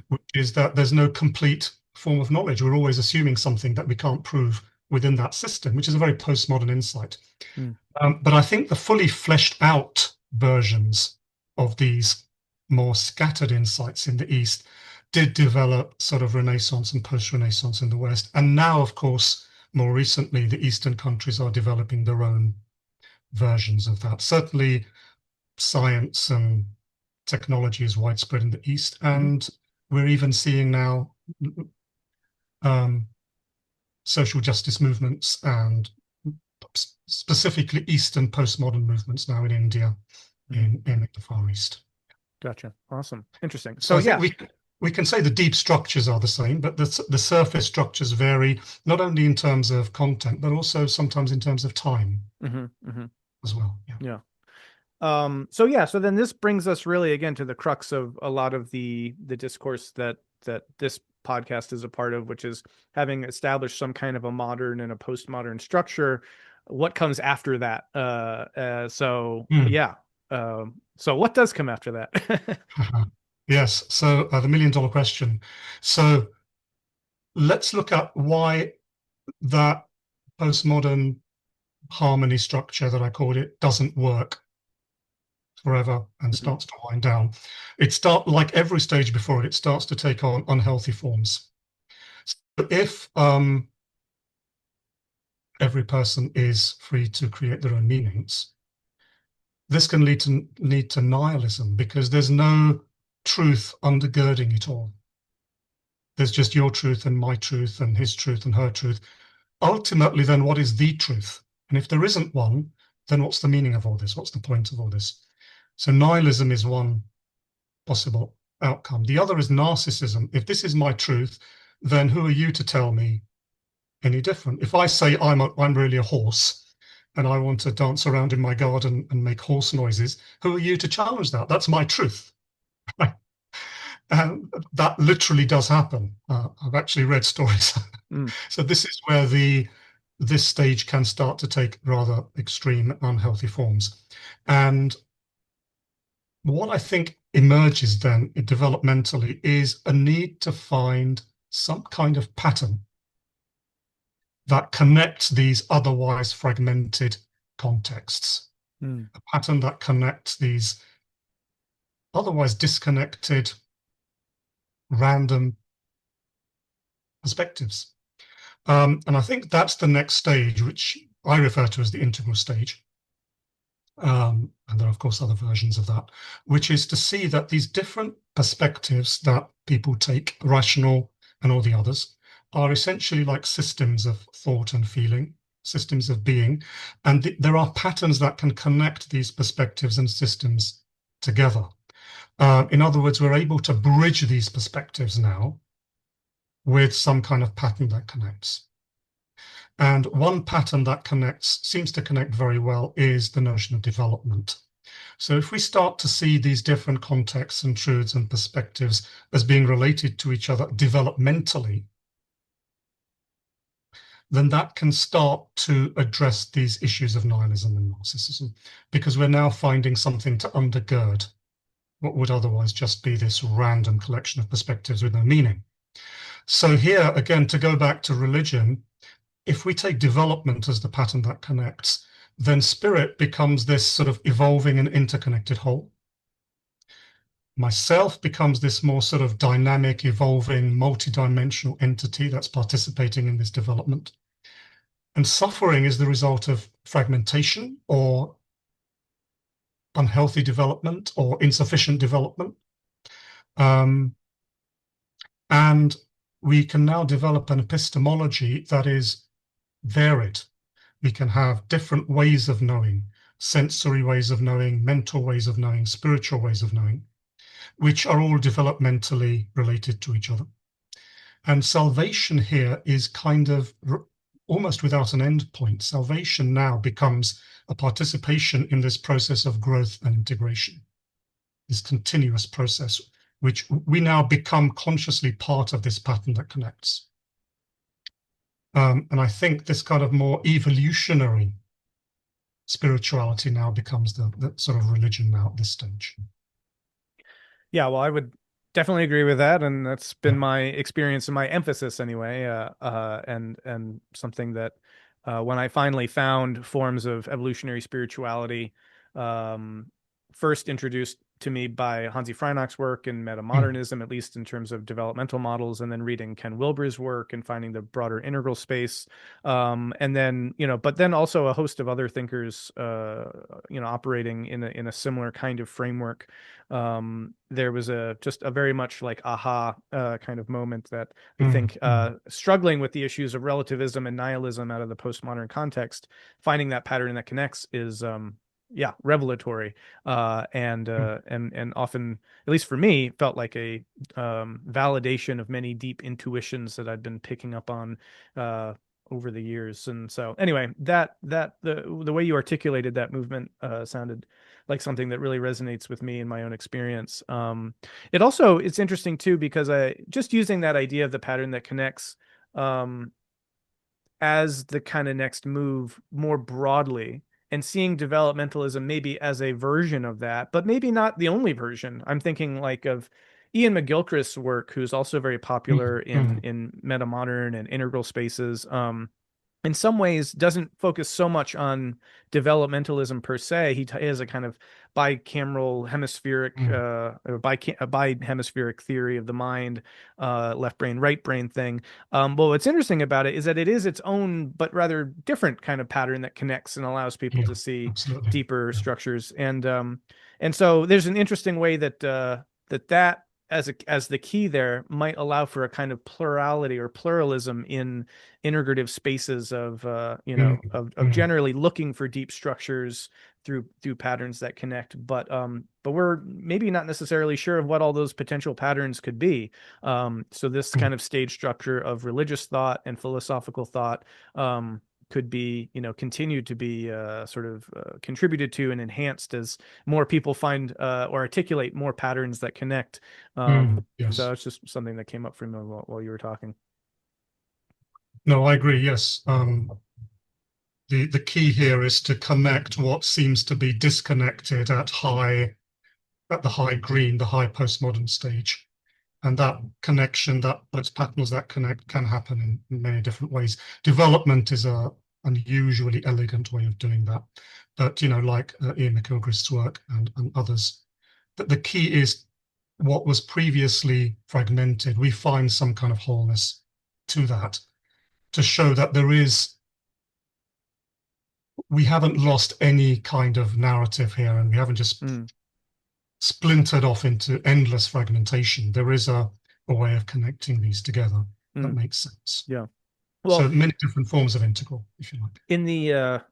which is that there's no complete form of knowledge. We're always assuming something that we can't prove within that system, which is a very postmodern insight. But I think the fully fleshed out versions of these more scattered insights in the East did develop sort of Renaissance and post-Renaissance in the West. And now, of course, more recently, the Eastern countries are developing their own versions of that. Certainly, science and technology is widespread in the East. And we're even seeing now social justice movements and specifically Eastern postmodern movements now in India, in the Far East. Gotcha. Awesome. Interesting. So I think we can say the deep structures are the same, but the surface structures vary, not only in terms of content, but also sometimes in terms of time as well. Yeah. So then this brings us really again to the crux of a lot of the discourse that this podcast is a part of, which is having established some kind of a modern and a postmodern structure. What comes after that? So what does come after that? Yes. So the $1 million question. So let's look at why that postmodern harmony structure that I called it doesn't work forever and starts to wind down. Like every stage before it starts to take on unhealthy forms. So if every person is free to create their own meanings, this can lead to nihilism, because there's no truth undergirding it all. There's just your truth and my truth and his truth and her truth. Ultimately, then, what is the truth? And if there isn't one, then what's the meaning of all this? What's the point of all this? So nihilism is one possible outcome. The other is narcissism. If this is my truth, then who are you to tell me any different? If I say I'm really a horse, and I want to dance around in my garden and make horse noises, who are you to challenge that? That's my truth. And that literally does happen. I've actually read stories. Mm. So this is where this stage can start to take rather extreme, unhealthy forms. And what I think emerges then developmentally is a need to find some kind of pattern that connects these otherwise fragmented contexts, Mm. a pattern that connects these otherwise disconnected, random perspectives. And I think that's the next stage, which I refer to as the integral stage. And there are, of course, other versions of that, which is to see that these different perspectives that people take, rational and all the others, are essentially like systems of thought and feeling, systems of being. And there are patterns that can connect these perspectives and systems together. In other words, we're able to bridge these perspectives now with some kind of pattern that connects. And one pattern that seems to connect very well is the notion of development. So if we start to see these different contexts and truths and perspectives as being related to each other developmentally, then that can start to address these issues of nihilism and narcissism, because we're now finding something to undergird what would otherwise just be this random collection of perspectives with no meaning. So here, again, to go back to religion, if we take development as the pattern that connects, then spirit becomes this sort of evolving and interconnected whole. Myself becomes this more sort of dynamic, evolving, multidimensional entity that's participating in this development. And suffering is the result of fragmentation or unhealthy development or insufficient development. And we can now develop an epistemology that is varied. We can have different ways of knowing, sensory ways of knowing, mental ways of knowing, spiritual ways of knowing, which are all developmentally related to each other. And salvation here is kind of almost without an end point. Salvation now becomes a participation in this process of growth and integration, this continuous process, which we now become consciously part of this pattern that connects. And I think this kind of more evolutionary spirituality now becomes the sort of religion now at this stage. Yeah, well, I would definitely agree with that, and that's been Yeah. my experience and my emphasis anyway. And something that when I finally found forms of evolutionary spirituality, first introduced to me by Hansi Freinach's work in Mm. metamodernism, at least in terms of developmental models, and then reading Ken Wilber's work and finding the broader integral space. And then, but then also a host of other thinkers, operating in a similar kind of framework. There was just a very much like aha kind of moment that I think struggling with the issues of relativism and nihilism out of the postmodern context, finding that pattern that connects is revelatory, and often, at least for me, felt like a validation of many deep intuitions that I'd been picking up on over the years. And so anyway, the way you articulated that movement sounded like something that really resonates with me in my own experience. It's interesting too, because I just using that idea of the pattern that connects as the kind of next move more broadly, and seeing developmentalism maybe as a version of that, but maybe not the only version. I'm thinking like of Ian McGilchrist's work, who's also very popular in metamodern and integral spaces. In some ways doesn't focus so much on developmentalism per se. He has a kind of bicameral hemispheric or bihemispheric theory of the mind, left brain, right brain thing. But what's interesting about it is that it is its own but rather different kind of pattern that connects and allows people to see Absolutely. deeper structures. And so there's an interesting way that that as the key there might allow for a kind of plurality or pluralism in integrative spaces of generally looking for deep structures through patterns that connect, but we're maybe not necessarily sure of what all those potential patterns could be. So this kind of stage structure of religious thought and philosophical thought could be, continued to be sort of contributed to and enhanced as more people find or articulate more patterns that connect. Yes. So it's just something that came up for me while you were talking. No, I agree. Yes. The key here is to connect what seems to be disconnected at the high green, the high postmodern stage. And that connection, those patterns that connect can happen in many different ways. Development is a unusually elegant way of doing that. But, like Ian McIlgrist's work and others, that the key is what was previously fragmented. We find some kind of wholeness to that to show that we haven't lost any kind of narrative here, and we haven't just splintered off into endless fragmentation. There is a way of connecting these together that makes sense. Yeah. Well, so many different forms of integral, if you like. In the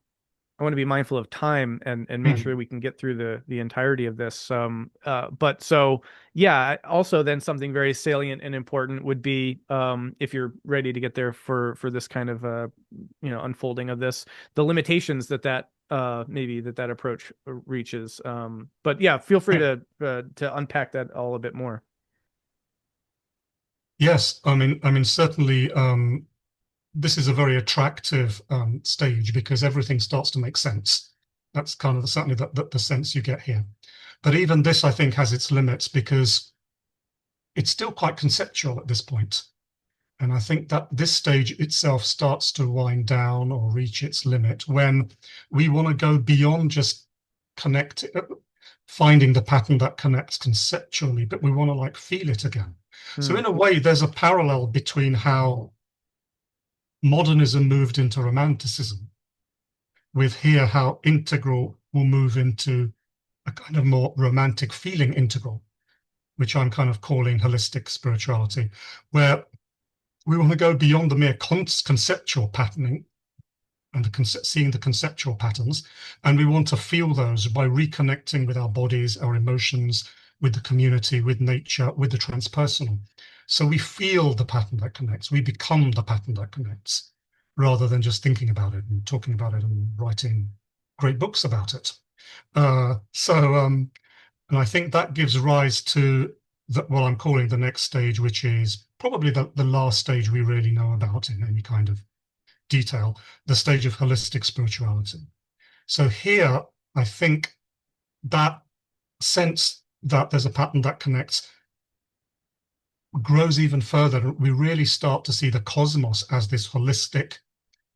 I want to be mindful of time and make sure we can get through the entirety of this. But so yeah, also then something very salient and important would be if you're ready to get there for this kind of unfolding of this, the limitations that maybe that approach reaches. But yeah, feel free to unpack that all a bit more. Yes, I mean certainly this is a very attractive stage because everything starts to make sense. That's kind of certainly the sense you get here. But even this, I think, has its limits because it's still quite conceptual at this point. And I think that this stage itself starts to wind down or reach its limit when we want to go beyond just finding the pattern that connects conceptually, but we want to like feel it again. So in a way, there's a parallel between how modernism moved into romanticism, with here how integral will move into a kind of more romantic feeling integral, which I'm kind of calling holistic spirituality, where we want to go beyond the mere conceptual patterning and seeing the conceptual patterns, and we want to feel those by reconnecting with our bodies, our emotions, with the community, with nature, with the transpersonal. So we feel the pattern that connects, we become the pattern that connects, rather than just thinking about it and talking about it and writing great books about it. And I think that gives rise to what I'm calling the next stage, which is probably the last stage we really know about in any kind of detail, the stage of holistic spirituality. So here, I think that sense that there's a pattern that connects grows even further. We really start to see the cosmos as this holistic,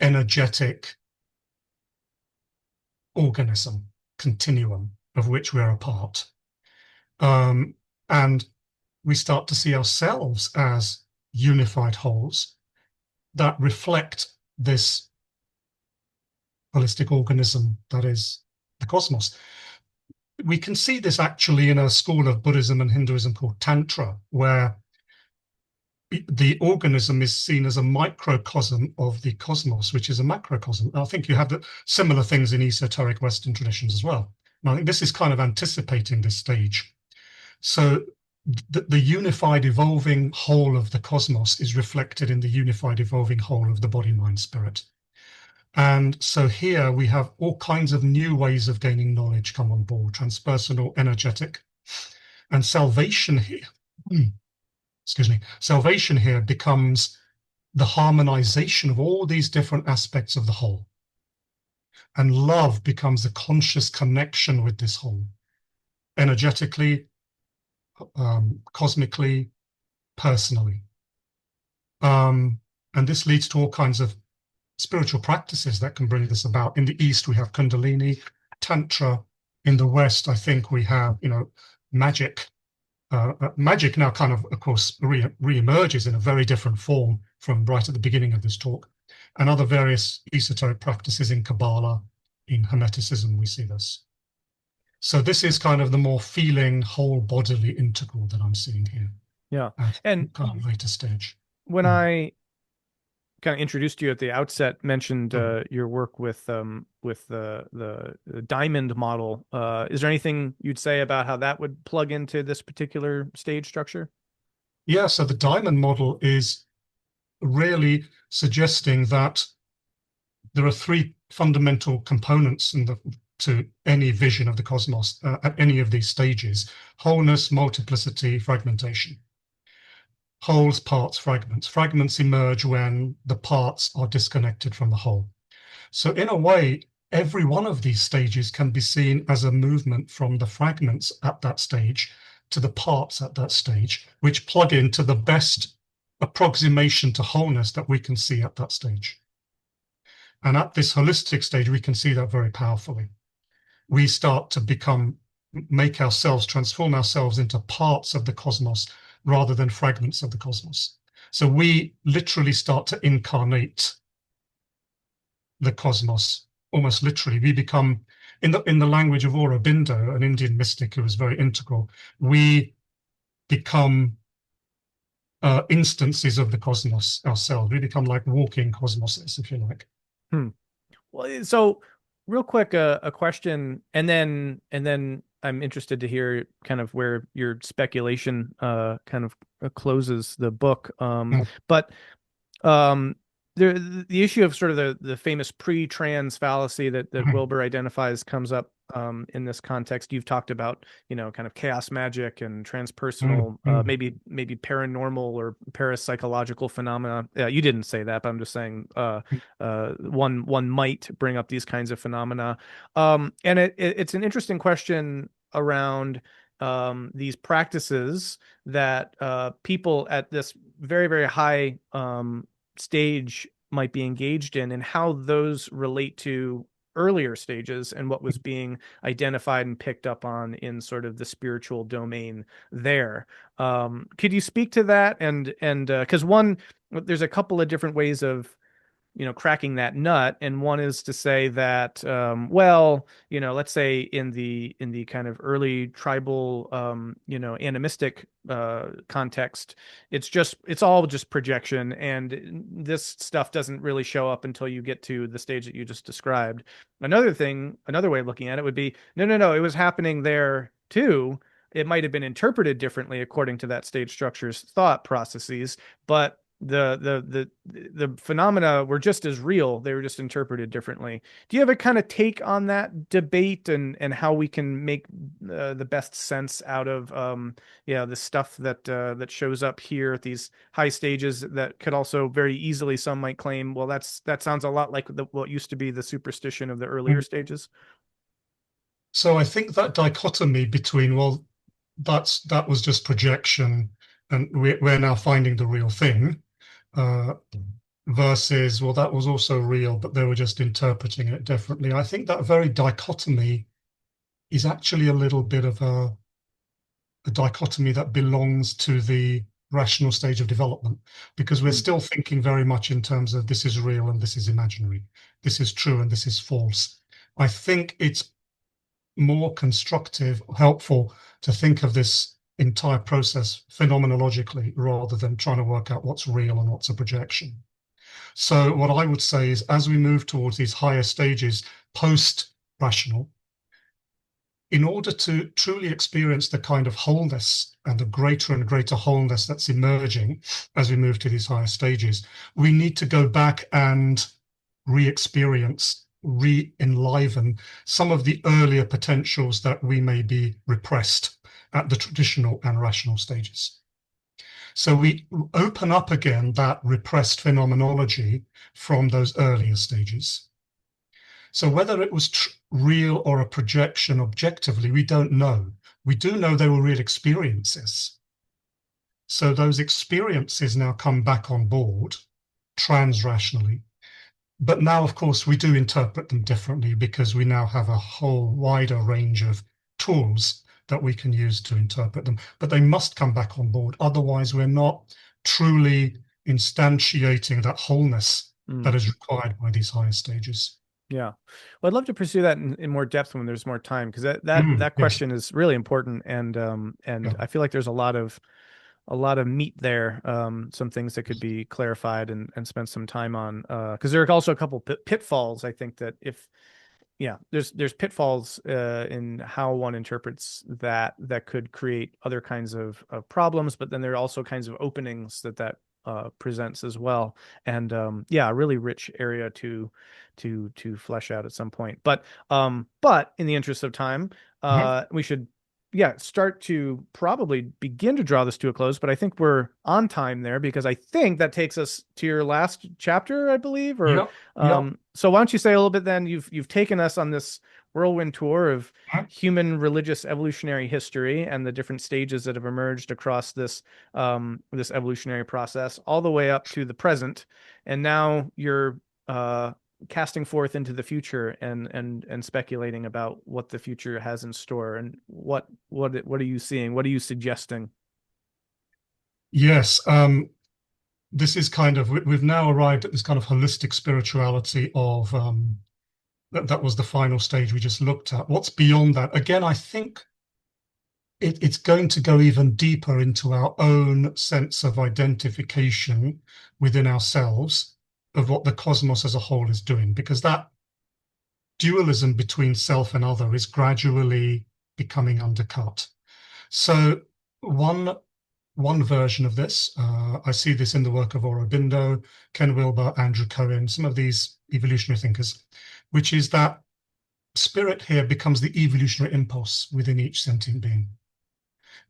energetic organism, continuum of which we're a part. And we start to see ourselves as unified wholes that reflect this holistic organism that is the cosmos. We can see this actually in a school of Buddhism and Hinduism called Tantra, where the organism is seen as a microcosm of the cosmos, which is a macrocosm. I think you have similar things in esoteric Western traditions as well. And I think this is kind of anticipating this stage. So the unified evolving whole of the cosmos is reflected in the unified evolving whole of the body, mind, spirit. And so here we have all kinds of new ways of gaining knowledge come on board, transpersonal, energetic, and salvation here. Salvation here becomes the harmonization of all these different aspects of the whole. And love becomes a conscious connection with this whole, energetically, cosmically, personally. And this leads to all kinds of spiritual practices that can bring this about. In the East, we have Kundalini, Tantra. In the West, I think we have, magic. Magic now kind of course, re-emerges in a very different form from right at the beginning of this talk. And other various esoteric practices in Kabbalah, in Hermeticism, we see this. So this is kind of the more feeling, whole bodily integral that I'm seeing here. Yeah. And kind of later stage. When I kind of introduced you at the outset, mentioned your work with the diamond model. Is there anything you'd say about how that would plug into this particular stage structure? Yeah, so the diamond model is really suggesting that there are three fundamental components to any vision of the cosmos at any of these stages: wholeness, multiplicity, fragmentation. Wholes, parts, fragments. Fragments emerge when the parts are disconnected from the whole. So in a way, every one of these stages can be seen as a movement from the fragments at that stage to the parts at that stage, which plug into the best approximation to wholeness that we can see at that stage. And at this holistic stage, we can see that very powerfully. We start to transform ourselves into parts of the cosmos rather than fragments of the cosmos. So we literally start to incarnate the cosmos, almost literally. We become, in the language of Aurobindo, an Indian mystic who was very integral, we become instances of the cosmos ourselves. We become like walking cosmoses, if you like. Well, so real quick, a question, and then I'm interested to hear kind of where your speculation kind of closes the book. But the issue of sort of the famous pre-trans fallacy that Wilber identifies comes up in this context. You've talked about, kind of chaos magic and transpersonal, maybe paranormal or parapsychological phenomena. You didn't say that, but I'm just saying one might bring up these kinds of phenomena. And it's an interesting question around these practices that people at this very, very high stage might be engaged in, and how those relate to earlier stages and what was being identified and picked up on in sort of the spiritual domain there. Could you speak to that? And because there's a couple of different ways of cracking that nut, and one is to say that let's say in the kind of early tribal animistic context, it's all just projection, and this stuff doesn't really show up until you get to the stage that you just described. Another way of looking at it would be no, it was happening there too. It might have been interpreted differently according to that stage structure's thought processes, but the phenomena were just as real. They were just interpreted differently. Do you have a kind of take on that debate and how we can make the best sense out of the stuff that shows up here at these high stages that could also very easily, some might claim, well, that sounds a lot like what used to be the superstition of the earlier stages? So I think that dichotomy between, well, that was just projection and we're now finding the real thing, versus, well, that was also real, but they were just interpreting it differently. I think that very dichotomy is actually a little bit of a dichotomy that belongs to the rational stage of development, because we're still thinking very much in terms of this is real and this is imaginary, this is true and this is false. I think it's more constructive, helpful to think of this entire process phenomenologically rather than trying to work out what's real and what's a projection. So what I would say is, as we move towards these higher stages, post-rational, in order to truly experience the kind of wholeness and the greater and greater wholeness that's emerging as we move to these higher stages, we need to go back and re-experience, re-enliven some of the earlier potentials that we may be repressed at the traditional and rational stages. So we open up again that repressed phenomenology from those earlier stages. So whether it was real or a projection objectively, we don't know. We do know they were real experiences. So those experiences now come back on board trans-rationally. But now, of course, we do interpret them differently because we now have a whole wider range of tools that we can use to interpret them. But they must come back on board. Otherwise, we're not truly instantiating that wholeness that is required by these higher stages. Yeah. Well, I'd love to pursue that in more depth when there's more time, because that question is really important. And I feel like there's a lot of meat there, some things that could be clarified and spent some time on, because there are also a couple pitfalls. I think that there's pitfalls in how one interprets that could create other kinds of problems, but then there are also kinds of openings that presents as well. And yeah, a really rich area to flesh out at some point. But in the interest of time, Mhm. we should yeah, start to probably begin to draw this to a close, but I think we're on time there because I think that takes us to your last chapter, I believe. Or Yep. Yep. so why don't you say a little bit then? You've taken us on this whirlwind tour of Mhm. human religious evolutionary history and the different stages that have emerged across this evolutionary process, all the way up to the present. And now you're casting forth into the future and speculating about what the future has in store and what are you seeing? What are you suggesting? Yes. This is kind of we've now arrived at this kind of holistic spirituality of that was the final stage we just looked at. What's beyond that? Again, I think it's going to go even deeper into our own sense of identification within ourselves of what the cosmos as a whole is doing, because that dualism between self and other is gradually becoming undercut. So one one version of this, I see this in the work of Aurobindo, Ken Wilber, Andrew Cohen, some of these evolutionary thinkers, which is that spirit here becomes the evolutionary impulse within each sentient being.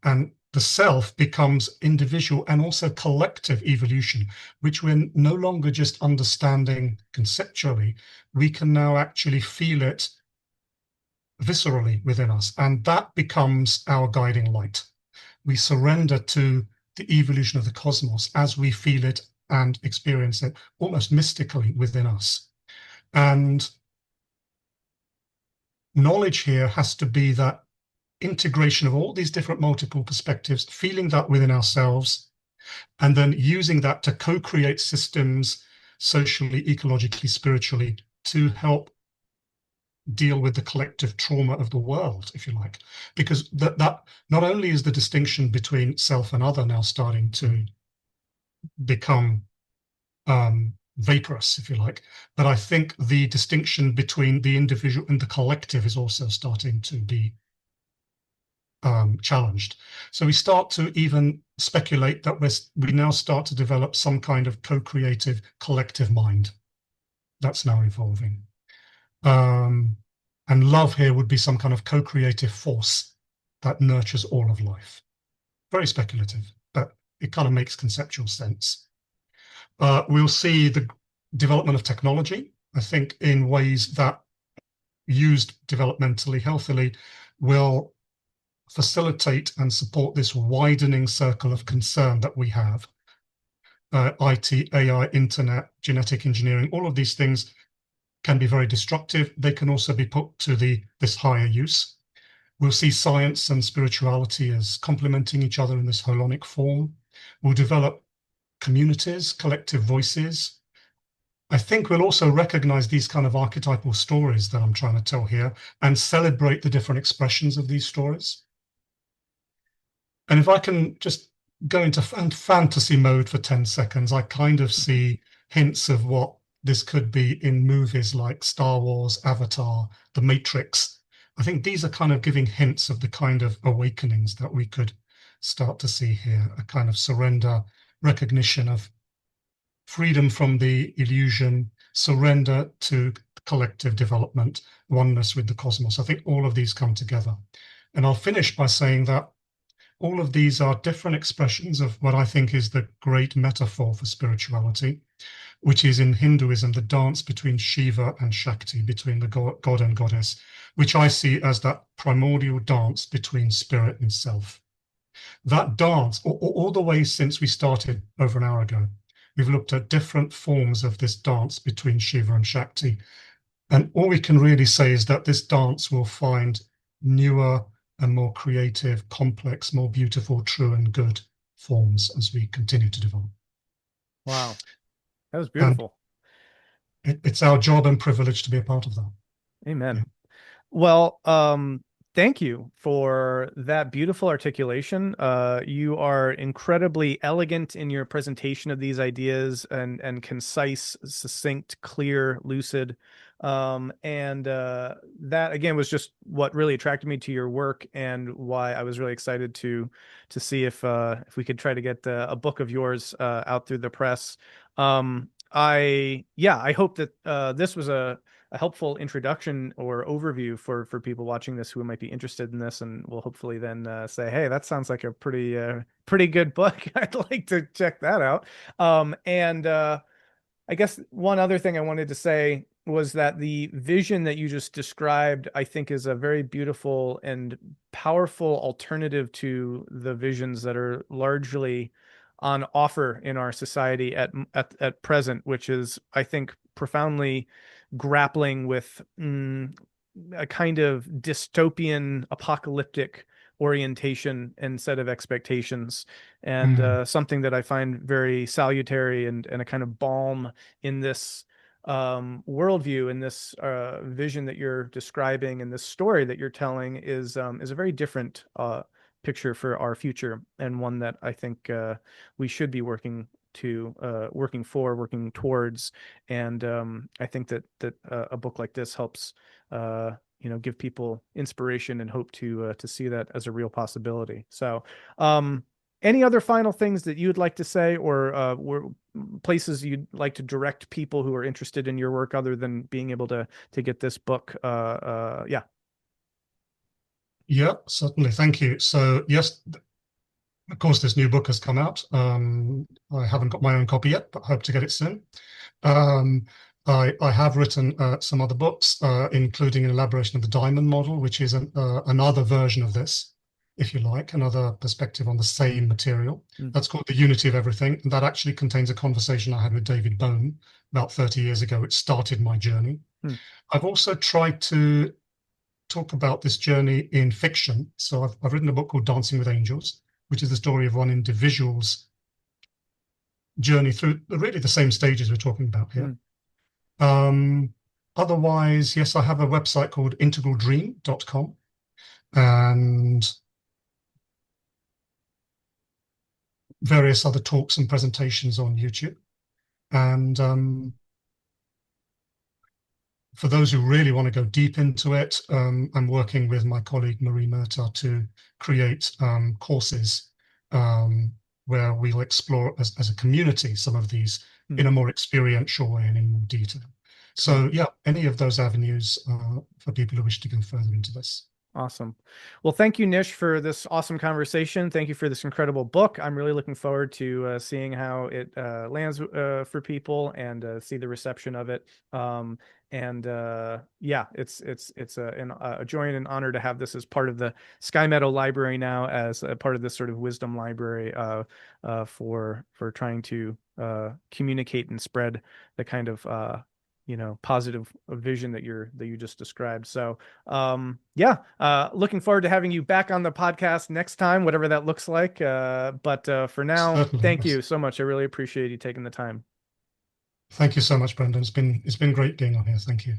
And the self becomes individual and also collective evolution, which we're no longer just understanding conceptually. We can now actually feel it viscerally within us. And that becomes our guiding light. We surrender to the evolution of the cosmos as we feel it and experience it almost mystically within us. And knowledge here has to be that integration of all these different multiple perspectives, feeling that within ourselves, and then using that to co-create systems socially, ecologically, spiritually to help deal with the collective trauma of the world, if you like. Because that not only is the distinction between self and other now starting to become vaporous, if you like, but I think the distinction between the individual and the collective is also starting to be challenged. So we start to even speculate that we now start to develop some kind of co-creative collective mind that's now evolving. Um, and love here would be some kind of co-creative force that nurtures all of life. Very speculative, but it kind of makes conceptual sense. We'll see the development of technology, I think, in ways that used developmentally, healthily, will facilitate and support this widening circle of concern that we have. IT, AI, internet, genetic engineering, all of these things can be very destructive. They can also be put to this higher use. We'll see science and spirituality as complementing each other in this holonic form. We'll develop communities, collective voices. I think we'll also recognize these kind of archetypal stories that I'm trying to tell here and celebrate the different expressions of these stories. And if I can just go into fantasy mode for 10 seconds, I kind of see hints of what this could be in movies like Star Wars, Avatar, The Matrix. I think these are kind of giving hints of the kind of awakenings that we could start to see here, a kind of surrender, recognition of freedom from the illusion, surrender to collective development, oneness with the cosmos. I think all of these come together. And I'll finish by saying that all of these are different expressions of what I think is the great metaphor for spirituality, which is in Hinduism, the dance between Shiva and Shakti, between the god and goddess, which I see as that primordial dance between spirit and self. That dance, all the way since we started over an hour ago, we've looked at different forms of this dance between Shiva and Shakti. And all we can really say is that this dance will find newer and more creative, complex, more beautiful, true and good forms as we continue to develop. Wow, that was And beautiful. it's our job and privilege to be a part of that. Yeah. Amen. Well, thank you for that beautiful articulation. You are incredibly elegant in your presentation of these ideas and concise, succinct, clear, lucid. And that again was just what really attracted me to your work and why I was really excited to see if we could try to get a book of yours out through the press. I hope that this was a helpful introduction or overview for people watching this who might be interested in this, and will hopefully then say, "Hey, that sounds like a pretty good book. I'd like to check that out." And I guess one other thing I wanted to say was that the vision that you just described, I think, is a very beautiful and powerful alternative to the visions that are largely on offer in our society at present, which is, I think, profoundly grappling with a kind of dystopian, apocalyptic orientation and set of expectations, and Mm, something that I find very salutary and a kind of balm in this worldview, in this vision that you're describing, and this story that you're telling is a very different picture for our future, and one that I think we should be working towards. And I think that a book like this helps give people inspiration and hope to see that as a real possibility. So any other final things that you'd like to say, or places you'd like to direct people who are interested in your work, other than being able to get this book? Yeah. yeah, certainly. Thank you. So yes, of course, this new book has come out. I haven't got my own copy yet, but hope to get it soon. Um, I have written some other books, including an elaboration of the diamond model, which is another version of this, if you like, another perspective on the same material. Mm. That's called The Unity of Everything. And that actually contains a conversation I had with David Bohm about 30 years ago, which started my journey. Mm. I've also tried to talk about this journey in fiction. So I've written a book called Dancing with Angels, which is the story of one individual's journey through really the same stages we're talking about here. Otherwise, yes, I have a website called integraldream.com, and various other talks and presentations on YouTube. And for those who really want to go deep into it, I'm working with my colleague Marie Murta to create courses where we'll explore as a community some of these in a more experiential way and in more detail. So yeah, any of those avenues for people who wish to go further into this. Awesome. Well, thank you, Nish, for this awesome conversation. Thank you for this incredible book. I'm really looking forward to seeing how it lands for people, and see the reception of it. And yeah, it's a joy and an honor to have this as part of the Sky Meadow Library now, as a part of this sort of wisdom library for trying to communicate and spread the kind of positive vision that you just described. So yeah, looking forward to having you back on the podcast next time, whatever that looks like. But for now, Certainly, thank yes. you so much. I really appreciate you taking the time. Thank you so much, Brendan. It's been great being on here. Thank you.